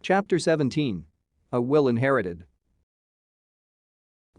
Chapter 17. A Will Inherited.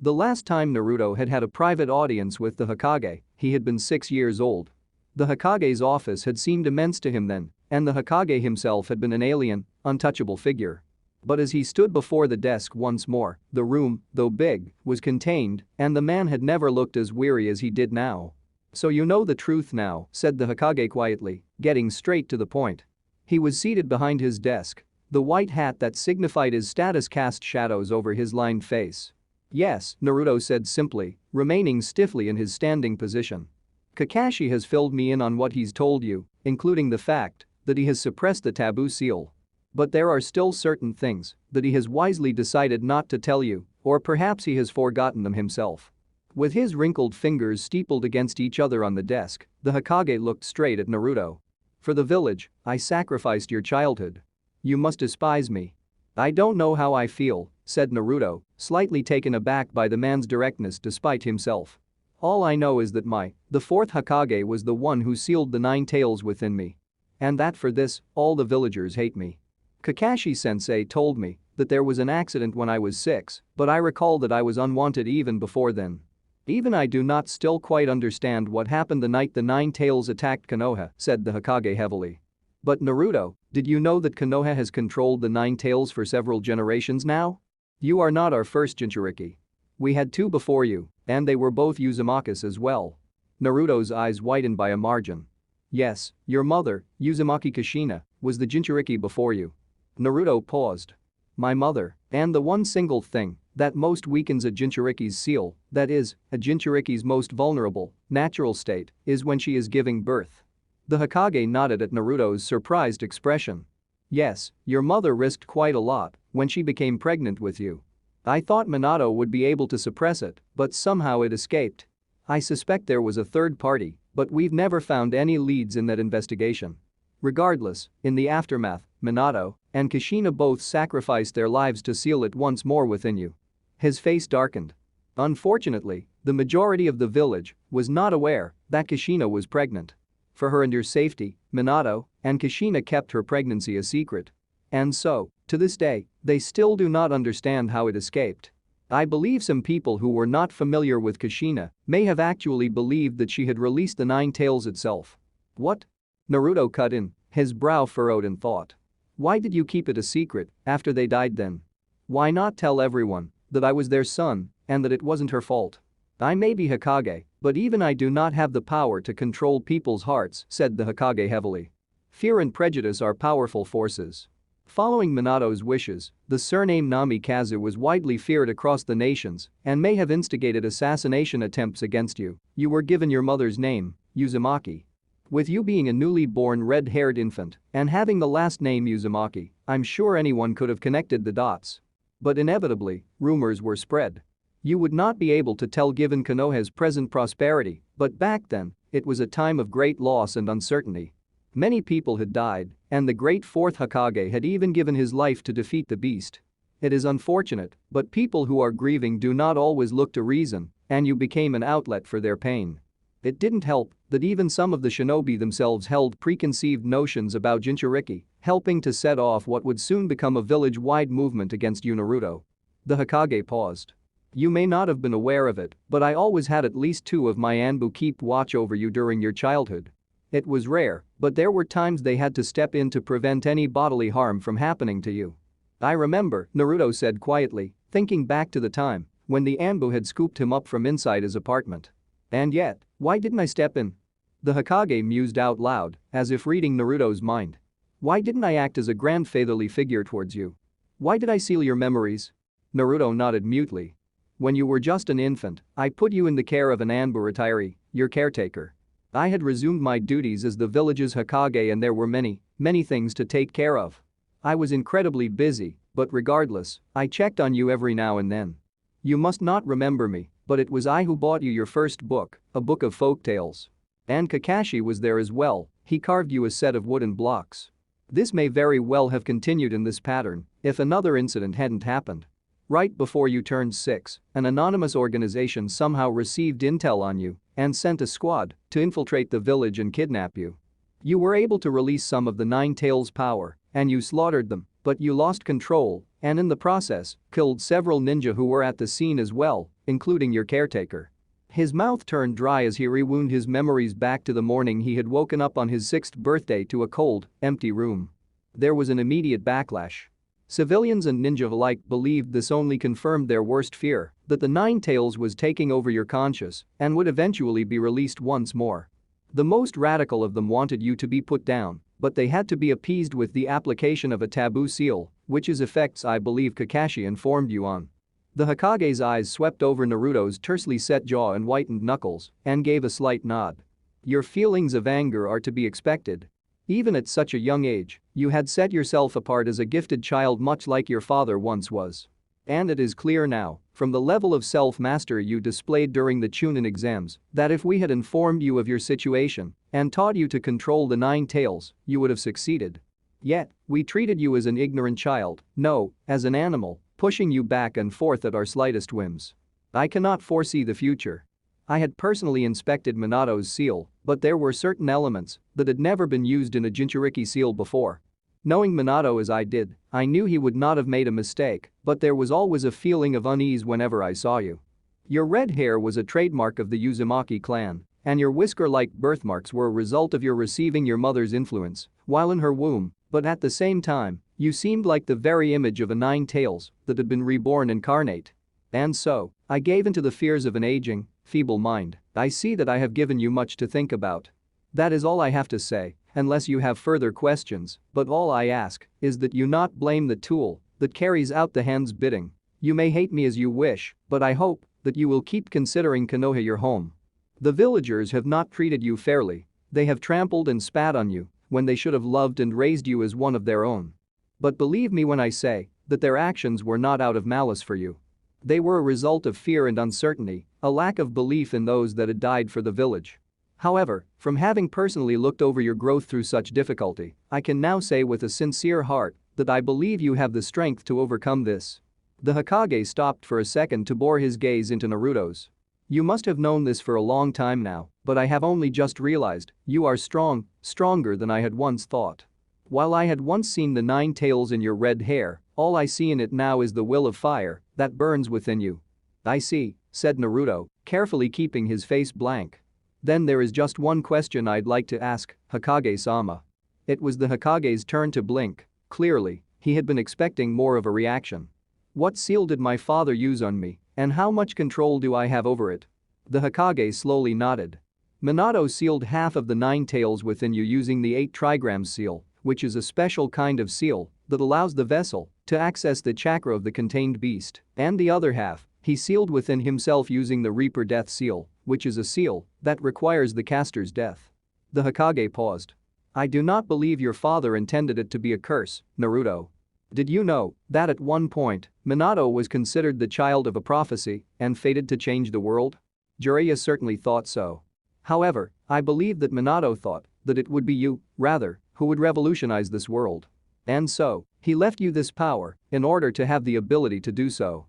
The last time Naruto had had a private audience with the Hokage, he had been 6 years old. The Hokage's office had seemed immense to him then, and the Hokage himself had been an alien, untouchable figure. But as he stood before the desk once more, the room, though big, was contained, and the man had never looked as weary as he did now. "So you know the truth now," said the Hokage quietly, getting straight to the point. He was seated behind his desk. The white hat that signified his status cast shadows over his lined face. "Yes," Naruto said simply, remaining stiffly in his standing position. "Kakashi has filled me in on what he's told you, including the fact that he has suppressed the taboo seal. But there are still certain things that he has wisely decided not to tell you, or perhaps he has forgotten them himself." With his wrinkled fingers steepled against each other on the desk, the Hokage looked straight at Naruto. "For the village, I sacrificed your childhood. You must despise me." "I don't know how I feel," said Naruto, slightly taken aback by the man's directness despite himself. "All I know is that the fourth Hokage was the one who sealed the 9 tails within me. And that for this, all the villagers hate me. Kakashi-sensei told me that there was an accident when I was 6, but I recall that I was unwanted even before then. Even I do not still quite understand what happened the night the 9 tails attacked Konoha," said the Hokage heavily. "But Naruto, did you know that Konoha has controlled the 9 tails for several generations now? You are not our first Jinchuriki. We had 2 before you, and they were both Uzumaki's as well." Naruto's eyes widened by a margin. "Yes, your mother, Uzumaki Kushina, was the Jinchuriki before you." Naruto paused. "My mother, and the one single thing that most weakens a Jinchuriki's seal, that is, a Jinchuriki's most vulnerable, natural state, is when she is giving birth." The Hokage nodded at Naruto's surprised expression. "Yes, your mother risked quite a lot when she became pregnant with you. I thought Minato would be able to suppress it, but somehow it escaped. I suspect there was a third party, but we've never found any leads in that investigation. Regardless, in the aftermath, Minato and Kushina both sacrificed their lives to seal it once more within you." His face darkened. "Unfortunately, the majority of the village was not aware that Kushina was pregnant. For her and your safety, Minato and Kushina kept her pregnancy a secret. And so, to this day, they still do not understand how it escaped. I believe some people who were not familiar with Kushina may have actually believed that she had released the 9 tails itself." "What?" Naruto cut in, his brow furrowed in thought. "Why did you keep it a secret after they died then? Why not tell everyone that I was their son and that it wasn't her fault? I may be Hokage, but even I do not have the power to control people's hearts," said the Hokage heavily. "Fear and prejudice are powerful forces. Following Minato's wishes, the surname Namikaze was widely feared across the nations and may have instigated assassination attempts against you. You were given your mother's name, Uzumaki. With you being a newly born red-haired infant and having the last name Uzumaki, I'm sure anyone could have connected the dots. But inevitably, rumors were spread. You would not be able to tell given Konoha's present prosperity, but back then, it was a time of great loss and uncertainty. Many people had died, and the great fourth Hokage had even given his life to defeat the beast. It is unfortunate, but people who are grieving do not always look to reason, and you became an outlet for their pain. It didn't help that even some of the shinobi themselves held preconceived notions about Jinchuriki, helping to set off what would soon become a village-wide movement against you, Naruto." The Hokage paused. "You may not have been aware of it, but I always had at least 2 of my Anbu keep watch over you during your childhood. It was rare, but there were times they had to step in to prevent any bodily harm from happening to you." "I remember," Naruto said quietly, thinking back to the time when the Anbu had scooped him up from inside his apartment. "And yet, why didn't I step in?" The Hokage mused out loud, as if reading Naruto's mind. "Why didn't I act as a grandfatherly figure towards you? Why did I seal your memories?" Naruto nodded mutely. "When you were just an infant, I put you in the care of an Anbu retiree, your caretaker. I had resumed my duties as the village's Hokage and there were many things to take care of. I was incredibly busy, but regardless, I checked on you every now and then. You must not remember me, but it was I who bought you your first book, a book of folktales. And Kakashi was there as well, he carved you a set of wooden blocks. This may very well have continued in this pattern if another incident hadn't happened. Right before you turned 6, an anonymous organization somehow received intel on you and sent a squad to infiltrate the village and kidnap you. You were able to release some of the 9 tails power, and you slaughtered them, but you lost control and in the process killed several ninja who were at the scene as well, including your caretaker." His mouth turned dry as he rewound his memories back to the morning he had woken up on his 6th birthday to a cold, empty room. There was an immediate backlash. Civilians and ninja alike believed this only confirmed their worst fear, that the Nine Tails was taking over your conscious and would eventually be released once more. The most radical of them wanted you to be put down, but they had to be appeased with the application of a taboo seal, which is effects I believe Kakashi informed you on. The Hokage's eyes swept over Naruto's tersely set jaw and whitened knuckles and gave a slight nod. "Your feelings of anger are to be expected. Even at such a young age, you had set yourself apart as a gifted child much like your father once was. And it is clear now, from the level of self-mastery you displayed during the Chunin exams, that if we had informed you of your situation and taught you to control the Nine Tails, you would have succeeded. Yet, we treated you as an ignorant child, no, as an animal, pushing you back and forth at our slightest whims. I cannot foresee the future. I had personally inspected Minato's seal, but there were certain elements that had never been used in a Jinchuriki seal before. Knowing Minato as I did, I knew he would not have made a mistake, but there was always a feeling of unease whenever I saw you. Your red hair was a trademark of the Uzumaki clan, and your whisker-like birthmarks were a result of your receiving your mother's influence while in her womb, but at the same time, you seemed like the very image of a Nine Tails that had been reborn incarnate. And so, I gave in to the fears of an aging, feeble mind. I see that I have given you much to think about. That is all I have to say, unless you have further questions, but all I ask is that you not blame the tool that carries out the hand's bidding. You may hate me as you wish, but I hope that you will keep considering Konoha your home. The villagers have not treated you fairly. They have trampled and spat on you when they should have loved and raised you as one of their own. But believe me when I say that their actions were not out of malice for you. They were a result of fear and uncertainty, a lack of belief in those that had died for the village. However, from having personally looked over your growth through such difficulty, I can now say with a sincere heart that I believe you have the strength to overcome this." The Hokage stopped for a second to bore his gaze into Naruto's. "You must have known this for a long time now, but I have only just realized you are strong, stronger than I had once thought. While I had once seen the Nine Tails in your red hair, all I see in it now is the will of fire that burns within you." "I see," said Naruto, carefully keeping his face blank. "Then there is just one question I'd like to ask, Hokage-sama." It was the Hokage's turn to blink. Clearly, he had been expecting more of a reaction. "What seal did my father use on me, and how much control do I have over it?" The Hokage slowly nodded. "Minato sealed half of the Nine Tails within you using the 8 trigrams seal, which is a special kind of seal that allows the vessel to access the chakra of the contained beast, and the other half he sealed within himself using the Reaper Death seal, which is a seal that requires the caster's death." The Hokage paused. "I do not believe your father intended it to be a curse, Naruto. Did you know that at one point, Minato was considered the child of a prophecy and fated to change the world? Jiraiya certainly thought so. However, I believe that Minato thought that it would be you, rather, who would revolutionize this world. And so, he left you this power in order to have the ability to do so."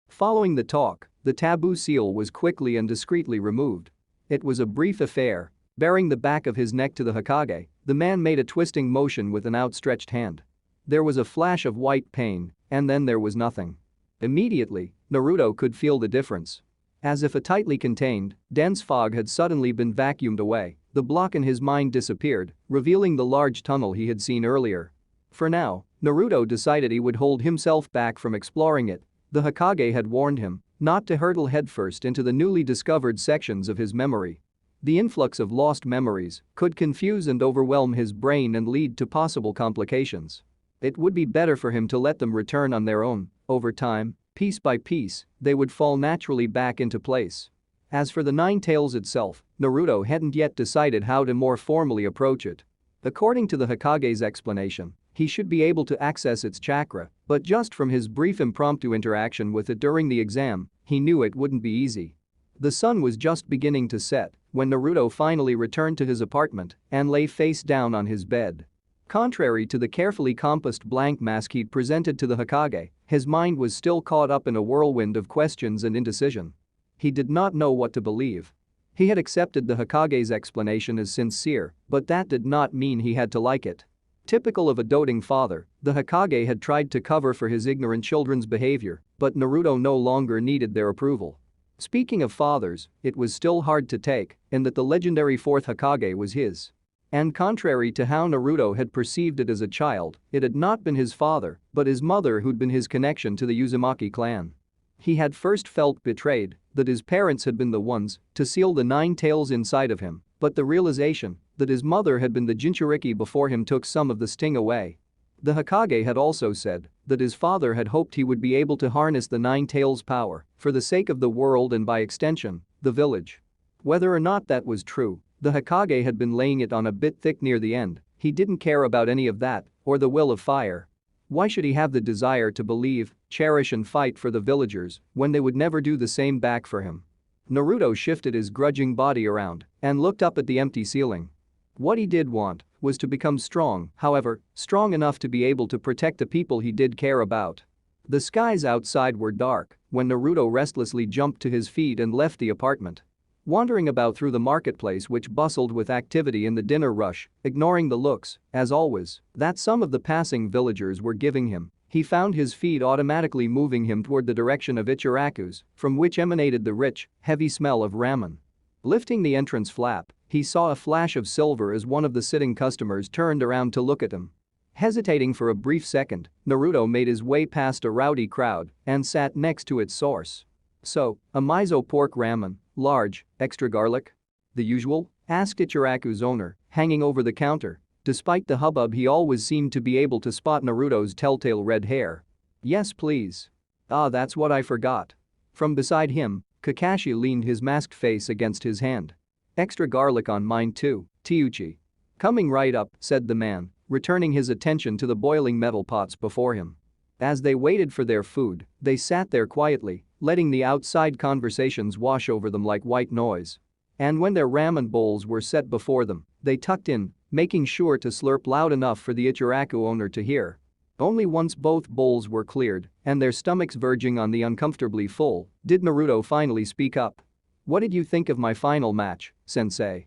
Following the talk, the taboo seal was quickly and discreetly removed. It was a brief affair. Baring the back of his neck to the Hokage, the man made a twisting motion with an outstretched hand. There was a flash of white pain, and then there was nothing. Immediately, Naruto could feel the difference. As if a tightly contained, dense fog had suddenly been vacuumed away, the block in his mind disappeared, revealing the large tunnel he had seen earlier. For now, Naruto decided he would hold himself back from exploring it. The Hokage had warned him not to hurtle headfirst into the newly discovered sections of his memory. The influx of lost memories could confuse and overwhelm his brain and lead to possible complications. It would be better for him to let them return on their own. Over time, piece by piece, they would fall naturally back into place. As for the Nine Tails itself, Naruto hadn't yet decided how to more formally approach it. According to the Hokage's explanation, he should be able to access its chakra, but just from his brief impromptu interaction with it during the exam, he knew it wouldn't be easy. The sun was just beginning to set when Naruto finally returned to his apartment and lay face down on his bed. Contrary to the carefully compassed blank mask he'd presented to the Hokage, his mind was still caught up in a whirlwind of questions and indecision. He did not know what to believe. He had accepted the Hokage's explanation as sincere, but that did not mean he had to like it. Typical of a doting father, the Hokage had tried to cover for his ignorant children's behavior, but Naruto no longer needed their approval. Speaking of fathers, it was still hard to take in that the legendary fourth Hokage was his. And contrary to how Naruto had perceived it as a child, it had not been his father, but his mother who'd been his connection to the Uzumaki clan. He had first felt betrayed that his parents had been the ones to seal the nine tails inside of him, but the realization that his mother had been the Jinchuriki before him took some of the sting away. The Hokage had also said that his father had hoped he would be able to harness the nine tails' power for the sake of the world and by extension, the village. Whether or not that was true, the Hokage had been laying it on a bit thick near the end. He didn't care about any of that or the will of fire. Why should he have the desire to believe, cherish and fight for the villagers when they would never do the same back for him? Naruto shifted his grudging body around and looked up at the empty ceiling. What he did want was to become strong, however, strong enough to be able to protect the people he did care about. The skies outside were dark when Naruto restlessly jumped to his feet and left the apartment. Wandering about through the marketplace which bustled with activity in the dinner rush, ignoring the looks, as always, that some of the passing villagers were giving him, he found his feet automatically moving him toward the direction of Ichiraku's, from which emanated the rich, heavy smell of ramen. Lifting the entrance flap, he saw a flash of silver as one of the sitting customers turned around to look at him. Hesitating for a brief second, Naruto made his way past a rowdy crowd and sat next to its source. "So, a miso pork ramen, large, extra garlic? The usual?" asked Ichiraku's owner, hanging over the counter. Despite the hubbub, he always seemed to be able to spot Naruto's telltale red hair. "Yes please." "Ah, that's what I forgot." From beside him, Kakashi leaned his masked face against his hand. "Extra garlic on mine too, Teuchi." "Coming right up," said the man, returning his attention to the boiling metal pots before him. As they waited for their food, they sat there quietly, letting the outside conversations wash over them like white noise. And when their ramen bowls were set before them, they tucked in, making sure to slurp loud enough for the Ichiraku owner to hear. Only once both bowls were cleared and their stomachs verging on the uncomfortably full, did Naruto finally speak up. "What did you think of my final match, sensei?"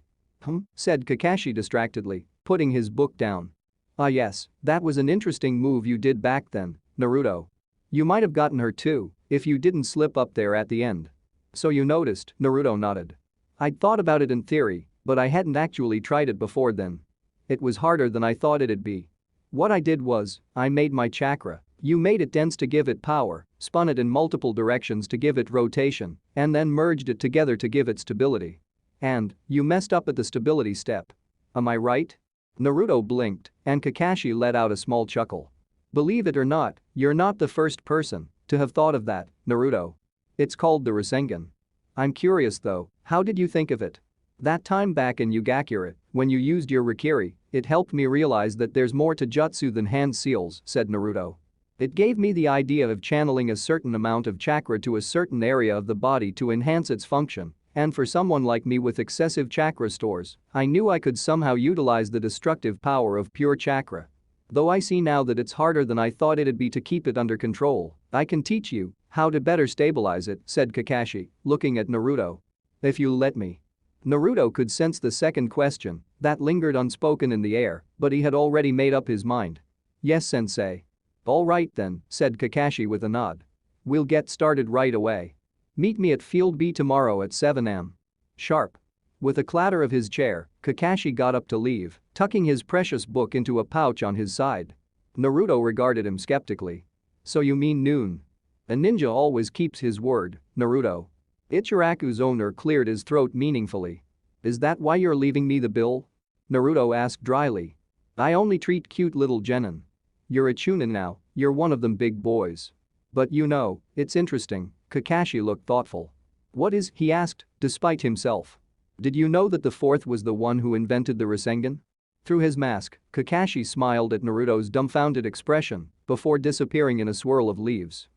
Said Kakashi distractedly, putting his book down. "Ah yes, that was an interesting move you did back then, Naruto. You might have gotten her too if you didn't slip up there at the end." "So you noticed," Naruto nodded. "I'd thought about it in theory, but I hadn't actually tried it before then. It was harder than I thought it'd be. What I did was, I made my chakra, you made it dense to give it power, spun it in multiple directions to give it rotation, and then merged it together to give it stability. And, you messed up at the stability step. Am I right?" Naruto blinked, and Kakashi let out a small chuckle. "Believe it or not, you're not the first person to have thought of that, Naruto. It's called the Rasengan. I'm curious though, how did you think of it? That time back in Yugakure, when you used your Rikiri, it helped me realize that there's more to jutsu than hand seals," said Naruto. "It gave me the idea of channeling a certain amount of chakra to a certain area of the body to enhance its function, and for someone like me with excessive chakra stores, I knew I could somehow utilize the destructive power of pure chakra. Though I see now that it's harder than I thought it'd be to keep it under control, I can teach you how to better stabilize it," said Kakashi, looking at Naruto. "If you let me." Naruto could sense the second question that lingered unspoken in the air, but he had already made up his mind. "Yes, sensei." "All right then," said Kakashi with a nod. "We'll get started right away. Meet me at Field B tomorrow at 7 am. Sharp." With a clatter of his chair, Kakashi got up to leave, tucking his precious book into a pouch on his side. Naruto regarded him skeptically. "So you mean noon? A ninja always keeps his word, Naruto." Ichiraku's owner cleared his throat meaningfully. "Is that why you're leaving me the bill?" Naruto asked dryly. "I only treat cute little Genin. You're a chunin now, you're one of them big boys. But you know, it's interesting." Kakashi looked thoughtful. "What is?" he asked, despite himself. "Did you know that the fourth was the one who invented the Rasengan?" Through his mask, Kakashi smiled at Naruto's dumbfounded expression before disappearing in a swirl of leaves.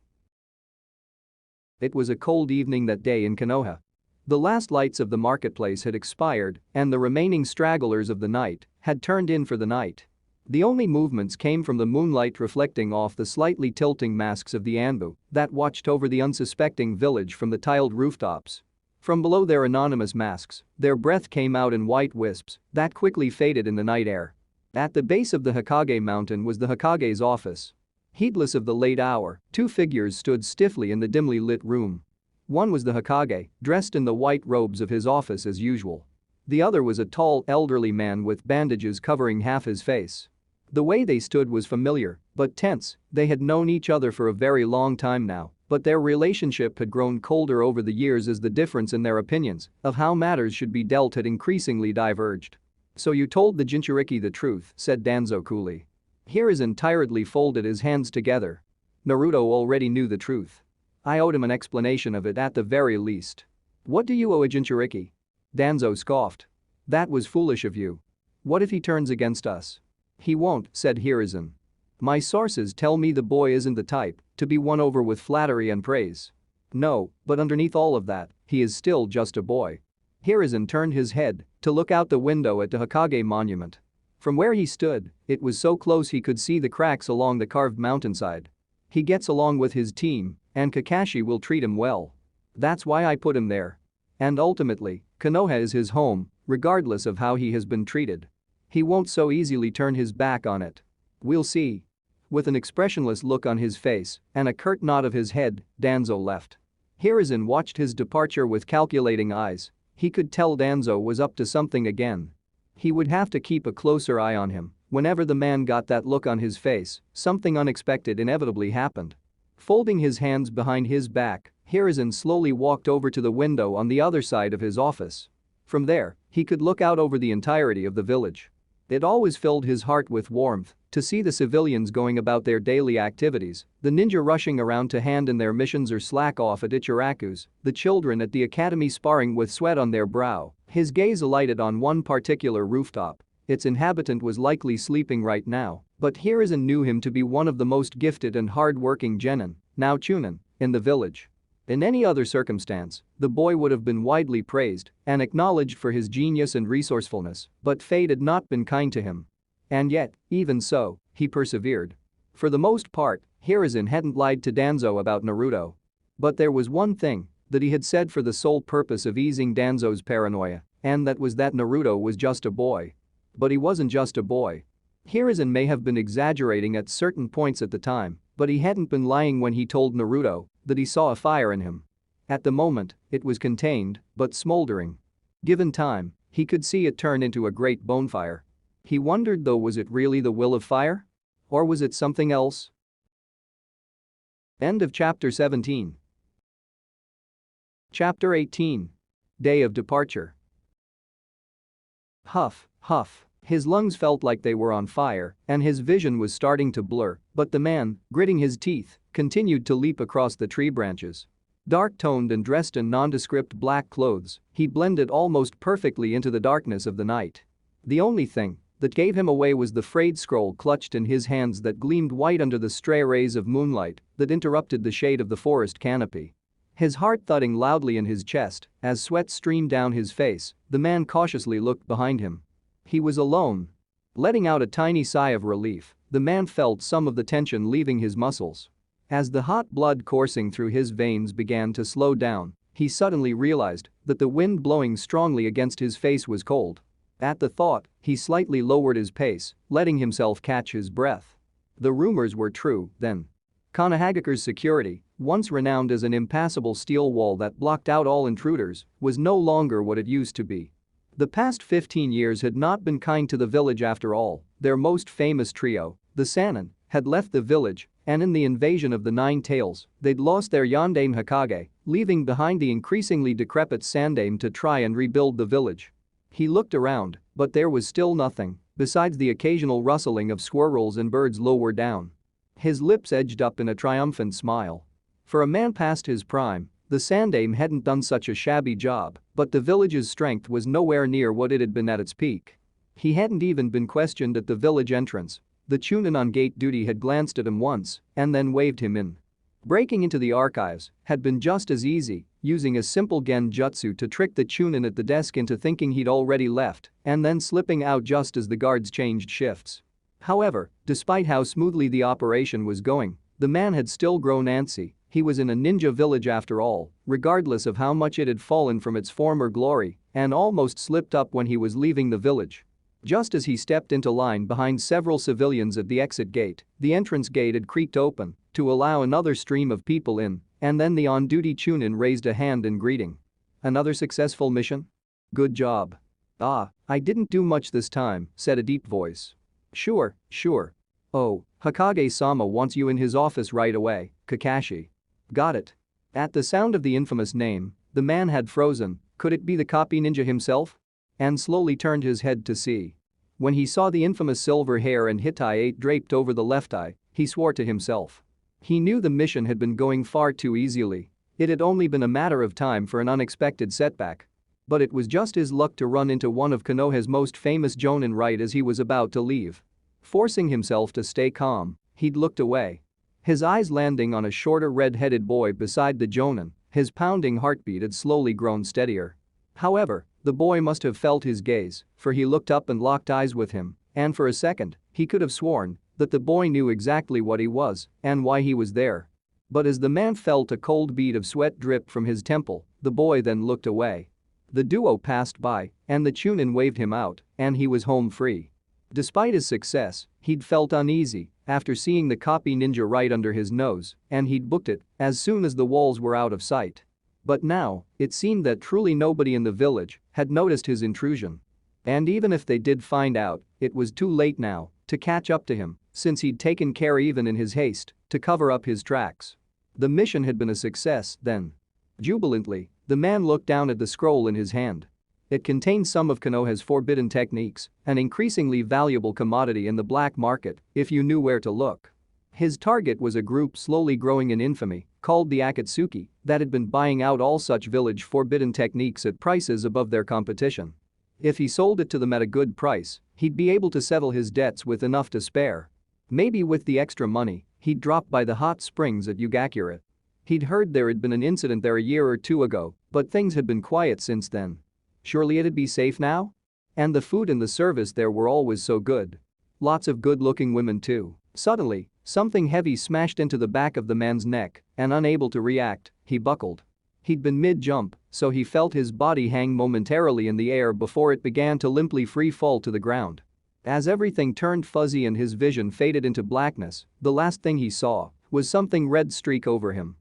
It was a cold evening that day in Konoha. The last lights of the marketplace had expired and the remaining stragglers of the night had turned in for the night. The only movements came from the moonlight reflecting off the slightly tilting masks of the Anbu that watched over the unsuspecting village from the tiled rooftops. From below their anonymous masks, their breath came out in white wisps that quickly faded in the night air. At the base of the Hokage mountain was the Hokage's office. Heedless of the late hour, two figures stood stiffly in the dimly lit room. One was the Hokage, dressed in the white robes of his office as usual. The other was a tall, elderly man with bandages covering half his face. The way they stood was familiar, but tense. They had known each other for a very long time now, but their relationship had grown colder over the years as the difference in their opinions of how matters should be dealt had increasingly diverged. "So you told the Jinchuriki the truth," said Danzo coolly. Hiruzen tiredly folded his hands together. Naruto already knew the truth. I owed him an explanation of it at the very least. "What do you owe a Jinchuriki?" Danzo scoffed. "That was foolish of you. What if he turns against us?" "He won't," said Hiruzen. "My sources tell me the boy isn't the type to be won over with flattery and praise. No, but underneath all of that, he is still just a boy." Hiruzen turned his head to look out the window at the Hokage monument. From where he stood, it was so close he could see the cracks along the carved mountainside. "He gets along with his team, and Kakashi will treat him well. That's why I put him there. And ultimately, Konoha is his home, regardless of how he has been treated. He won't so easily turn his back on it. We'll see." With an expressionless look on his face and a curt nod of his head, Danzo left. Hiruzen watched his departure with calculating eyes. He could tell Danzo was up to something again. He would have to keep a closer eye on him. Whenever the man got that look on his face, something unexpected inevitably happened. Folding his hands behind his back, Hiruzen slowly walked over to the window on the other side of his office. From there, he could look out over the entirety of the village. It always filled his heart with warmth to see the civilians going about their daily activities, the ninja rushing around to hand in their missions or slack off at Ichiraku's, the children at the academy sparring with sweat on their brow. His gaze alighted on one particular rooftop. Its inhabitant was likely sleeping right now, but Hiruzen knew him to be one of the most gifted and hard-working genin, now chunin, in the village. In any other circumstance, the boy would have been widely praised and acknowledged for his genius and resourcefulness, but fate had not been kind to him. And yet, even so, he persevered. For the most part, Hiruzen hadn't lied to Danzo about Naruto. But there was one thing that he had said for the sole purpose of easing Danzo's paranoia, and that was that Naruto was just a boy. But he wasn't just a boy. Hiruzen may have been exaggerating at certain points at the time, but he hadn't been lying when he told Naruto that he saw a fire in him. At the moment, it was contained, but smoldering. Given time, he could see it turn into a great bonfire. He wondered though, was it really the will of fire? Or was it something else? End of chapter 17. Chapter 18. Day of Departure. Huff, huff. His lungs felt like they were on fire, and his vision was starting to blur, but the man, gritting his teeth, continued to leap across the tree branches. Dark-toned and dressed in nondescript black clothes, he blended almost perfectly into the darkness of the night. The only thing that gave him away was the frayed scroll clutched in his hands that gleamed white under the stray rays of moonlight that interrupted the shade of the forest canopy. His heart thudding loudly in his chest as sweat streamed down his face, the man cautiously looked behind him. He was alone. Letting out a tiny sigh of relief, the man felt some of the tension leaving his muscles. As the hot blood coursing through his veins began to slow down, he suddenly realized that the wind blowing strongly against his face was cold. At the thought, he slightly lowered his pace, letting himself catch his breath. The rumors were true, then. Konohagakure's security, once renowned as an impassable steel wall that blocked out all intruders, was no longer what it used to be. The past 15 years had not been kind to the village after all. Their most famous trio, the Sannin, had left the village, and in the invasion of the Nine Tails, they'd lost their Yondaime Hokage, leaving behind the increasingly decrepit Sandaime to try and rebuild the village. He looked around, but there was still nothing, besides the occasional rustling of squirrels and birds lower down. His lips edged up in a triumphant smile. For a man past his prime, the Sandaime hadn't done such a shabby job, but the village's strength was nowhere near what it had been at its peak. He hadn't even been questioned at the village entrance. The chunin on gate duty had glanced at him once and then waved him in. Breaking into the archives had been just as easy, using a simple genjutsu to trick the chunin at the desk into thinking he'd already left and then slipping out just as the guards changed shifts. However, despite how smoothly the operation was going, the man had still grown antsy. He was in a ninja village after all, regardless of how much it had fallen from its former glory and almost slipped up when he was leaving the village. Just as he stepped into line behind several civilians at the exit gate, the entrance gate had creaked open to allow another stream of people in, and then the on-duty Chunin raised a hand in greeting. "Another successful mission? Good job." "Ah, I didn't do much this time," said a deep voice. Sure. "Oh, Hokage-sama wants you in his office right away, Kakashi." "Got it." At the sound of the infamous name, the man had frozen. Could it be the copy ninja himself? And slowly turned his head to see. When he saw the infamous silver hair and Hittite draped over the left eye, he swore to himself. He knew the mission had been going far too easily. It had only been a matter of time for an unexpected setback. But it was just his luck to run into one of Konoha's most famous jonin right as he was about to leave. Forcing himself to stay calm, he'd looked away. His eyes landing on a shorter red-headed boy beside the jonin, his pounding heartbeat had slowly grown steadier. However, the boy must have felt his gaze, for he looked up and locked eyes with him, and for a second, he could have sworn that the boy knew exactly what he was and why he was there. But as the man felt a cold bead of sweat drip from his temple, the boy then looked away. The duo passed by, and the Chunin waved him out, and he was home free. Despite his success, he'd felt uneasy after seeing the copy ninja right under his nose, and he'd booked it as soon as the walls were out of sight. But now, it seemed that truly nobody in the village had noticed his intrusion. And even if they did find out, it was too late now to catch up to him, since he'd taken care even in his haste to cover up his tracks. The mission had been a success, then. Jubilantly, the man looked down at the scroll in his hand. It contained some of Konoha's forbidden techniques, an increasingly valuable commodity in the black market if you knew where to look. His target was a group slowly growing in infamy called the Akatsuki that had been buying out all such village forbidden techniques at prices above their competition. If he sold it to them at a good price, he'd be able to settle his debts with enough to spare. Maybe with the extra money, he'd drop by the hot springs at Yugakure. He'd heard there had been an incident there a year or two ago, but things had been quiet since then. Surely it'd be safe now? And the food and the service there were always so good. Lots of good-looking women too. Suddenly, something heavy smashed into the back of the man's neck, and unable to react, he buckled. He'd been mid-jump, so he felt his body hang momentarily in the air before it began to limply free fall to the ground. As everything turned fuzzy and his vision faded into blackness, the last thing he saw was something red streak over him.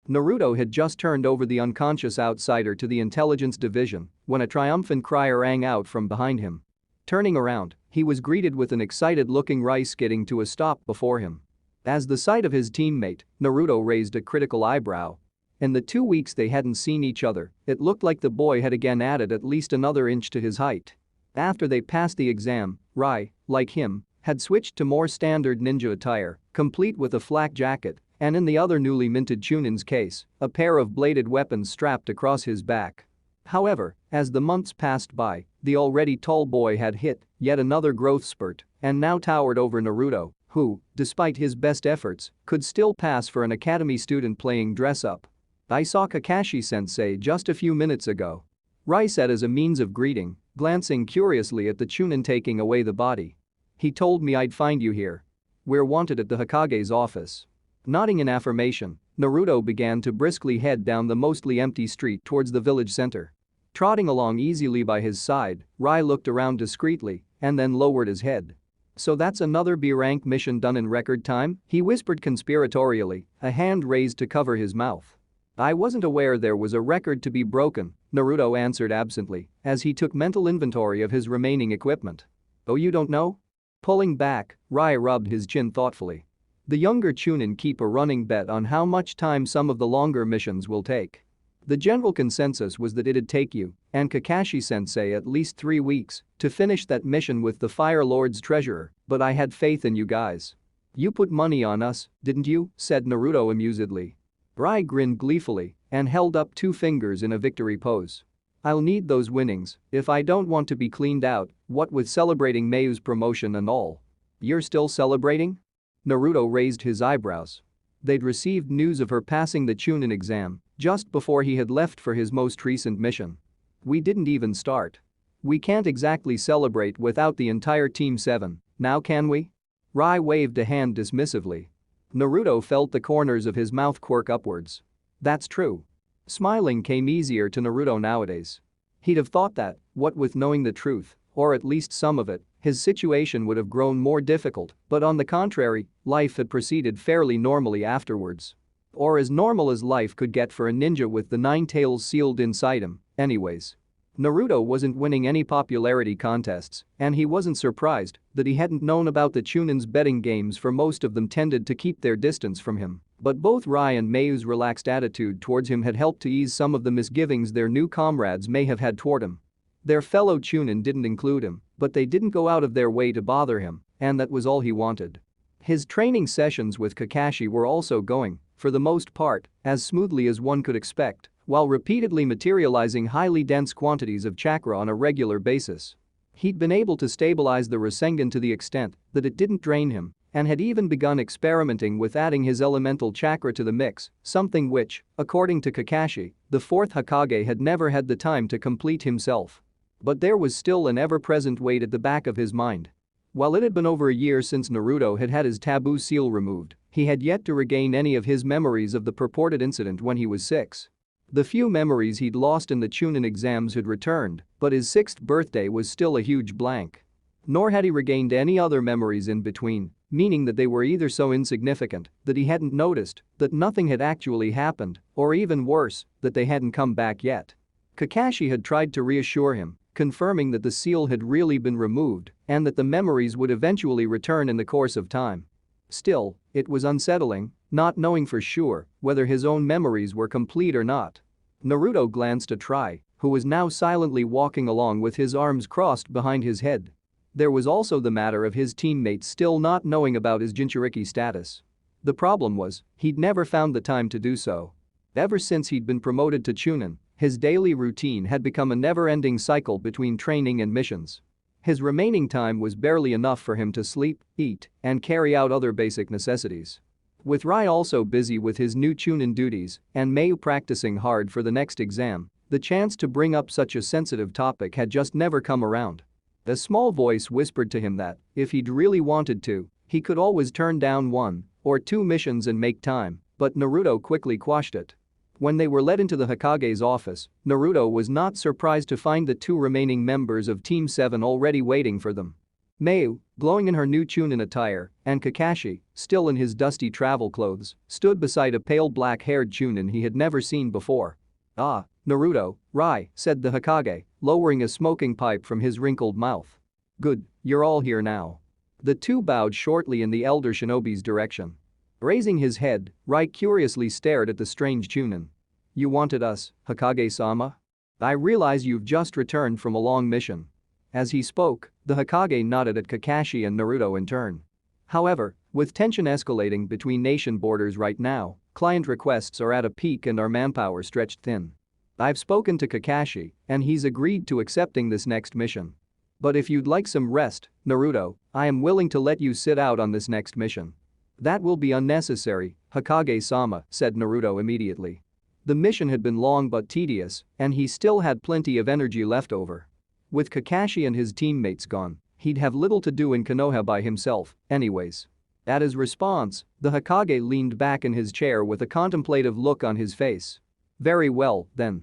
Naruto had just turned over the unconscious outsider to the intelligence division when a triumphant cry rang out from behind him. Turning around, he was greeted with an excited-looking Rai skidding to a stop before him. As the sight of his teammate, Naruto raised a critical eyebrow. In the 2 weeks they hadn't seen each other, it looked like the boy had again added at least another inch to his height. After they passed the exam, Rai, like him, had switched to more standard ninja attire, complete with a flak jacket, and in the other newly minted Chunin's case, a pair of bladed weapons strapped across his back. However, as the months passed by, the already tall boy had hit yet another growth spurt and now towered over Naruto, who, despite his best efforts, could still pass for an academy student playing dress-up. "I saw Kakashi-sensei just a few minutes ago," Rai said as a means of greeting, glancing curiously at the Chunin taking away the body. "He told me I'd find you here. We're wanted at the Hokage's office." Nodding in affirmation, Naruto began to briskly head down the mostly empty street towards the village center. Trotting along easily by his side, Rai looked around discreetly and then lowered his head. "So that's another B-rank mission done in record time?" he whispered conspiratorially, a hand raised to cover his mouth. "I wasn't aware there was a record to be broken," Naruto answered absently as he took mental inventory of his remaining equipment. "Oh, you don't know?" Pulling back, Rai rubbed his chin thoughtfully. The younger Chunin keep a running bet on how much time some of the longer missions will take. The general consensus was that it'd take you and Kakashi-sensei at least 3 weeks to finish that mission with the Fire Lord's treasurer, but I had faith in you guys. "You put money on us, didn't you?" said Naruto amusedly. Rai grinned gleefully and held up 2 fingers in a victory pose. "I'll need those winnings if I don't want to be cleaned out, what with celebrating Mayu's promotion and all." "You're still celebrating?" Naruto raised his eyebrows. They'd received news of her passing the Chunin exam just before he had left for his most recent mission. "We didn't even start. We can't exactly celebrate without the entire Team 7, now can we?" Rai waved a hand dismissively. Naruto felt the corners of his mouth quirk upwards. "That's true." Smiling came easier to Naruto nowadays. He'd have thought that, what with knowing the truth, or at least some of it, his situation would have grown more difficult, but on the contrary, life had proceeded fairly normally afterwards. Or as normal as life could get for a ninja with the 9 tails sealed inside him, anyways. Naruto wasn't winning any popularity contests, and he wasn't surprised that he hadn't known about the Chunin's betting games, for most of them tended to keep their distance from him. But both Rai and Mayu's relaxed attitude towards him had helped to ease some of the misgivings their new comrades may have had toward him. Their fellow Chunin didn't include him, but they didn't go out of their way to bother him, and that was all he wanted. His training sessions with Kakashi were also going, for the most part, as smoothly as one could expect, while repeatedly materializing highly dense quantities of chakra on a regular basis. He'd been able to stabilize the Rasengan to the extent that it didn't drain him, and had even begun experimenting with adding his elemental chakra to the mix, something which, according to Kakashi, the 4th Hokage had never had the time to complete himself. But there was still an ever-present weight at the back of his mind. While it had been over a year since Naruto had had his taboo seal removed, he had yet to regain any of his memories of the purported incident when he was 6. The few memories he'd lost in the Chunin exams had returned, but his 6th birthday was still a huge blank. Nor had he regained any other memories in between, meaning that they were either so insignificant that he hadn't noticed that nothing had actually happened, or even worse, that they hadn't come back yet. Kakashi had tried to reassure him, confirming that the seal had really been removed and that the memories would eventually return in the course of time. Still, it was unsettling, not knowing for sure whether his own memories were complete or not. Naruto glanced at Rai, who was now silently walking along with his arms crossed behind his head. There was also the matter of his teammates still not knowing about his Jinchuriki status. The problem was, he'd never found the time to do so. Ever since he'd been promoted to Chunin, his daily routine had become a never-ending cycle between training and missions. His remaining time was barely enough for him to sleep, eat, and carry out other basic necessities. With Rai also busy with his new Chunin duties and Mayu practicing hard for the next exam, the chance to bring up such a sensitive topic had just never come around. A small voice whispered to him that, if he'd really wanted to, he could always turn down 1 or 2 missions and make time, but Naruto quickly quashed it. When they were led into the Hokage's office, Naruto was not surprised to find the 2 remaining members of Team 7 already waiting for them. Mayu, glowing in her new Chunin attire, and Kakashi, still in his dusty travel clothes, stood beside a pale black-haired Chunin he had never seen before. "Ah, Naruto, Rai," said the Hokage, lowering a smoking pipe from his wrinkled mouth. "Good, you're all here now." The 2 bowed shortly in the elder shinobi's direction. Raising his head, Rai curiously stared at the strange Chunin. "You wanted us, Hokage-sama? I realize you've just returned from a long mission." As he spoke, the Hokage nodded at Kakashi and Naruto in turn. However, with tension escalating between nation borders right now, client requests are at a peak and our manpower stretched thin. I've spoken to Kakashi, and he's agreed to accepting this next mission. But if you'd like some rest, Naruto, I am willing to let you sit out on this next mission. That will be unnecessary, Hokage-sama, said Naruto immediately. The mission had been long but tedious, and he still had plenty of energy left over. With Kakashi and his teammates gone, he'd have little to do in Konoha by himself, anyways. At his response, the Hokage leaned back in his chair with a contemplative look on his face. Very well, then.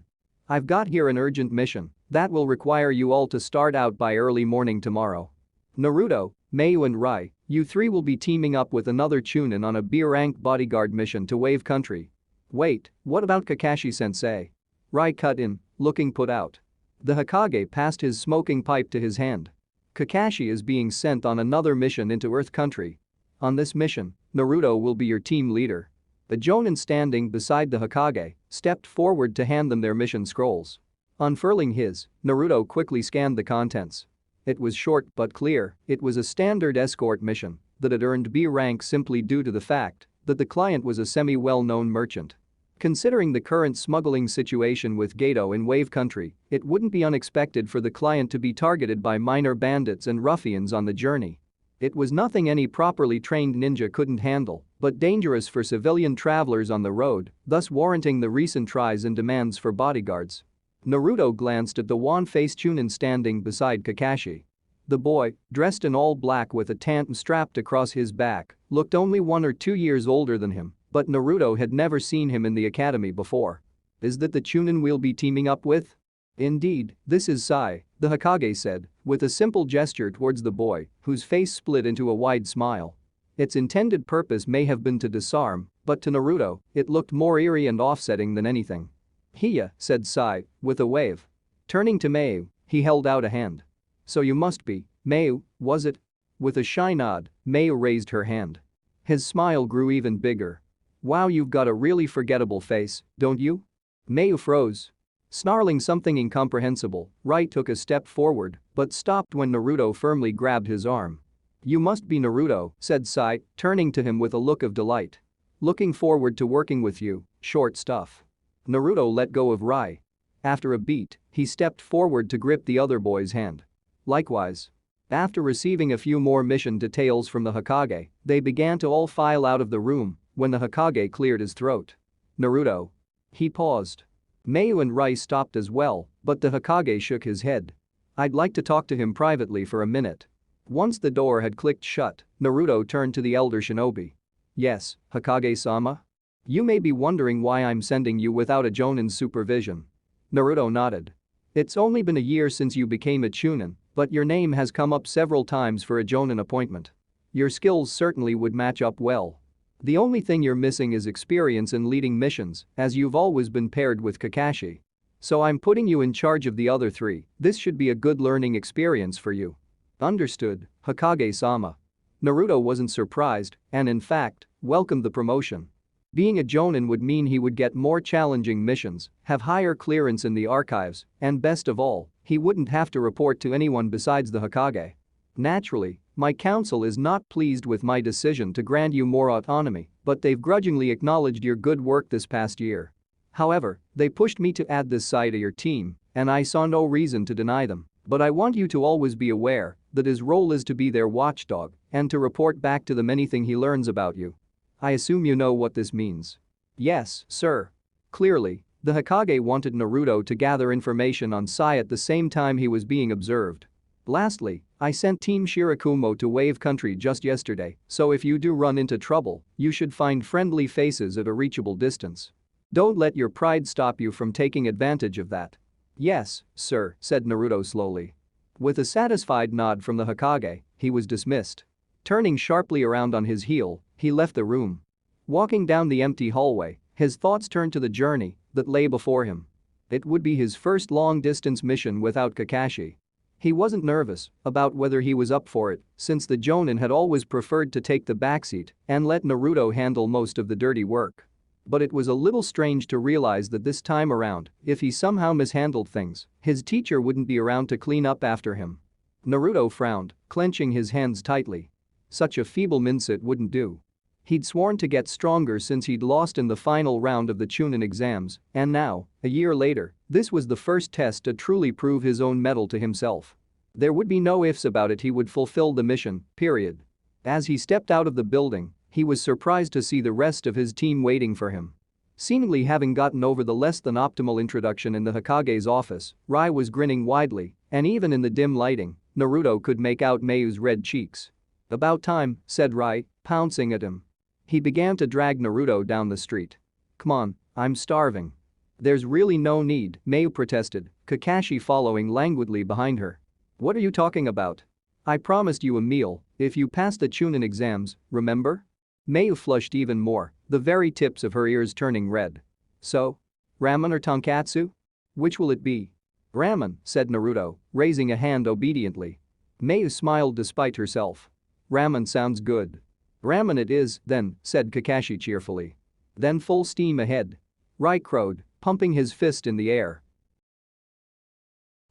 I've got here an urgent mission that will require you all to start out by early morning tomorrow. Naruto, Mayu and Rai, you 3 will be teaming up with another Chunin on a B-rank bodyguard mission to Wave Country. Wait, what about Kakashi-sensei? Rai cut in, looking put out. The Hokage passed his smoking pipe to his hand. Kakashi is being sent on another mission into Earth Country. On this mission, Naruto will be your team leader. The Jonin standing beside the Hokage stepped forward to hand them their mission scrolls. Unfurling his, Naruto quickly scanned the contents. It was short but clear, it was a standard escort mission that had earned B rank simply due to the fact that the client was a semi-well-known merchant. Considering the current smuggling situation with Geto in Wave Country, it wouldn't be unexpected for the client to be targeted by minor bandits and ruffians on the journey. It was nothing any properly trained ninja couldn't handle, but dangerous for civilian travelers on the road, thus warranting the recent tries and demands for bodyguards. Naruto glanced at the wan-faced Chunin standing beside Kakashi. The boy, dressed in all black with a tantan strapped across his back, looked only 1 or 2 years older than him, but Naruto had never seen him in the academy before. Is that the Chunin we'll be teaming up with? Indeed, this is Sai, the Hokage said, with a simple gesture towards the boy, whose face split into a wide smile. Its intended purpose may have been to disarm, but to Naruto, it looked more eerie and offsetting than anything. "Hiya," said Sai, with a wave. Turning to Mayu, he held out a hand. "So you must be Mayu, was it?" With a shy nod, Mayu raised her hand. His smile grew even bigger. "Wow, you've got a really forgettable face, don't you?" Mayu froze. Snarling something incomprehensible, Rai took a step forward but stopped when Naruto firmly grabbed his arm. "You must be Naruto," said Sai, turning to him with a look of delight. "Looking forward to working with you, short stuff." Naruto let go of Rai. After a beat, he stepped forward to grip the other boy's hand. Likewise. After receiving a few more mission details from the Hokage, they began to all file out of the room when the Hokage cleared his throat. "Naruto." He paused. Mayu and Rai stopped as well, but the Hokage shook his head. "I'd like to talk to him privately for a minute." Once the door had clicked shut, Naruto turned to the elder shinobi. "Yes, Hokage-sama? You may be wondering why I'm sending you without a Jonin's supervision." Naruto nodded. "It's only been a year since you became a Chunin, but your name has come up several times for a Jonin appointment. Your skills certainly would match up well. The only thing you're missing is experience in leading missions, as you've always been paired with Kakashi. So I'm putting you in charge of the other three. This should be a good learning experience for you." "Understood, Hokage-sama." Naruto wasn't surprised and in fact, welcomed the promotion. Being a Jonin would mean he would get more challenging missions, have higher clearance in the archives, and best of all, he wouldn't have to report to anyone besides the Hokage. "Naturally, my council is not pleased with my decision to grant you more autonomy, but they've grudgingly acknowledged your good work this past year. However, they pushed me to add this Sai to your team, and I saw no reason to deny them, but I want you to always be aware that his role is to be their watchdog and to report back to them anything he learns about you. I assume you know what this means." "Yes, sir." Clearly, the Hokage wanted Naruto to gather information on Sai at the same time he was being observed. "Lastly, I sent Team Shirakumo to Wave Country just yesterday, so if you do run into trouble, you should find friendly faces at a reachable distance. Don't let your pride stop you from taking advantage of that." "Yes, sir," said Naruto slowly. With a satisfied nod from the Hokage, he was dismissed. Turning sharply around on his heel, he left the room. Walking down the empty hallway, his thoughts turned to the journey that lay before him. It would be his first long-distance mission without Kakashi. He wasn't nervous about whether he was up for it, since the Jonin had always preferred to take the backseat and let Naruto handle most of the dirty work. But it was a little strange to realize that this time around, if he somehow mishandled things, his teacher wouldn't be around to clean up after him. Naruto frowned, clenching his hands tightly. Such a feeble minset wouldn't do. He'd sworn to get stronger since he'd lost in the final round of the Chunin exams, and now, a year later, this was the first test to truly prove his own mettle to himself. There would be no ifs about it, he would fulfill the mission, period. As he stepped out of the building, he was surprised to see the rest of his team waiting for him. Seemingly having gotten over the less than optimal introduction in the Hokage's office, Rai was grinning widely, and even in the dim lighting, Naruto could make out Mayu's red cheeks. "About time," said Rai, pouncing at him. He began to drag Naruto down the street. "Come on, I'm starving." "There's really no need," Mayu protested, Kakashi following languidly behind her. "What are you talking about? I promised you a meal if you passed the Chunin exams, remember?" Mayu flushed even more, the very tips of her ears turning red. "So? Ramen or tonkatsu? Which will it be?" "Ramen," said Naruto, raising a hand obediently. Mayu smiled despite herself. "Ramen sounds good." "Ramen it is, then," said Kakashi cheerfully. "Then full steam ahead." Rai crowed, pumping his fist in the air.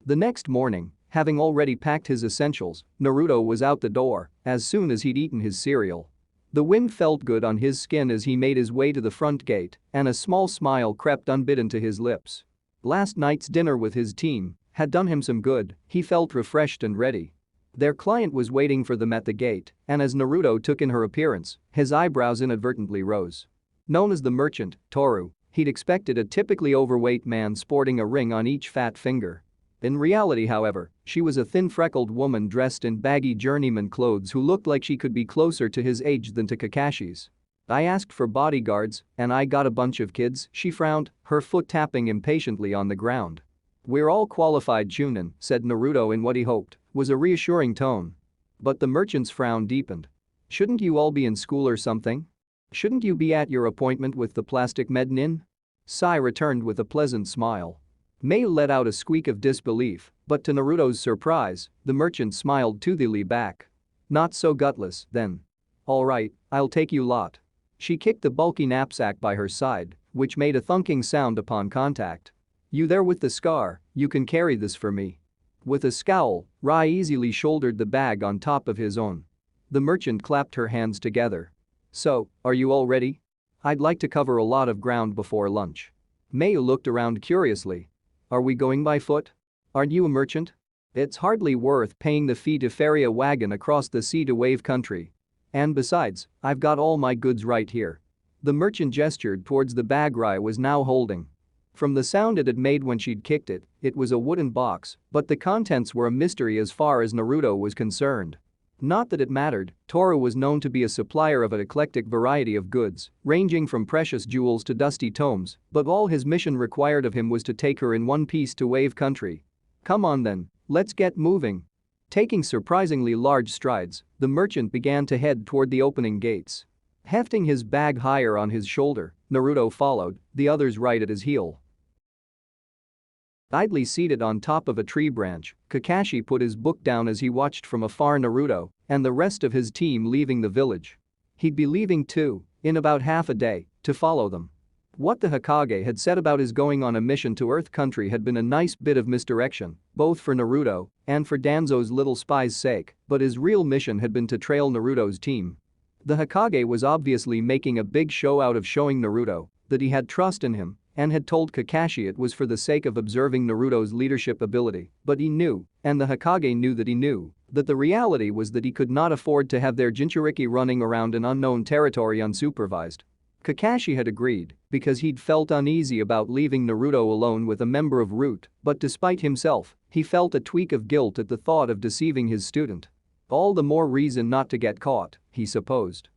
The next morning, having already packed his essentials, Naruto was out the door as soon as he'd eaten his cereal. The wind felt good on his skin as he made his way to the front gate, and a small smile crept unbidden to his lips. Last night's dinner with his team had done him some good, he felt refreshed and ready. Their client was waiting for them at the gate, and as Naruto took in her appearance, his eyebrows inadvertently rose. Known as the merchant, Toru, he'd expected a typically overweight man sporting a ring on each fat finger. In reality, however, she was a thin freckled woman dressed in baggy journeyman clothes who looked like she could be closer to his age than to Kakashi's. "I asked for bodyguards, and I got a bunch of kids," she frowned, her foot tapping impatiently on the ground. "We're all qualified chunin," said Naruto in what he hoped was a reassuring tone. But the merchant's frown deepened. "Shouldn't you all be in school or something? Shouldn't you be at your appointment with the plastic mednin?" Sai returned with a pleasant smile. Mayu let out a squeak of disbelief, but to Naruto's surprise, the merchant smiled toothily back. "Not so gutless, then. Alright, I'll take you lot." She kicked the bulky knapsack by her side, which made a thunking sound upon contact. "You there with the scar, you can carry this for me." With a scowl, Rai easily shouldered the bag on top of his own. The merchant clapped her hands together. "So, are you all ready? I'd like to cover a lot of ground before lunch." Mayu looked around curiously. "Are we going by foot? Aren't you a merchant? It's hardly worth paying the fee to ferry a wagon across the sea to Wave Country. And besides, I've got all my goods right here." The merchant gestured towards the bag Rai was now holding. From the sound it had made when she'd kicked it, it was a wooden box, but the contents were a mystery as far as Naruto was concerned. Not that it mattered, Toru was known to be a supplier of an eclectic variety of goods, ranging from precious jewels to dusty tomes, but all his mission required of him was to take her in one piece to Wave Country. "Come on then, let's get moving." Taking surprisingly large strides, the merchant began to head toward the opening gates. Hefting his bag higher on his shoulder, Naruto followed, the others right at his heel. Idly seated on top of a tree branch, Kakashi put his book down as he watched from afar Naruto and the rest of his team leaving the village. He'd be leaving too, in about half a day, to follow them. What the Hokage had said about his going on a mission to Earth Country had been a nice bit of misdirection, both for Naruto and for Danzo's little spy's sake, but his real mission had been to trail Naruto's team. The Hokage was obviously making a big show out of showing Naruto that he had trust in him and had told Kakashi it was for the sake of observing Naruto's leadership ability, but he knew, and the Hokage knew that he knew, that the reality was that he could not afford to have their Jinchuriki running around in unknown territory unsupervised. Kakashi had agreed because he'd felt uneasy about leaving Naruto alone with a member of Root, but despite himself, he felt a tweak of guilt at the thought of deceiving his student. All the more reason not to get caught, he supposed.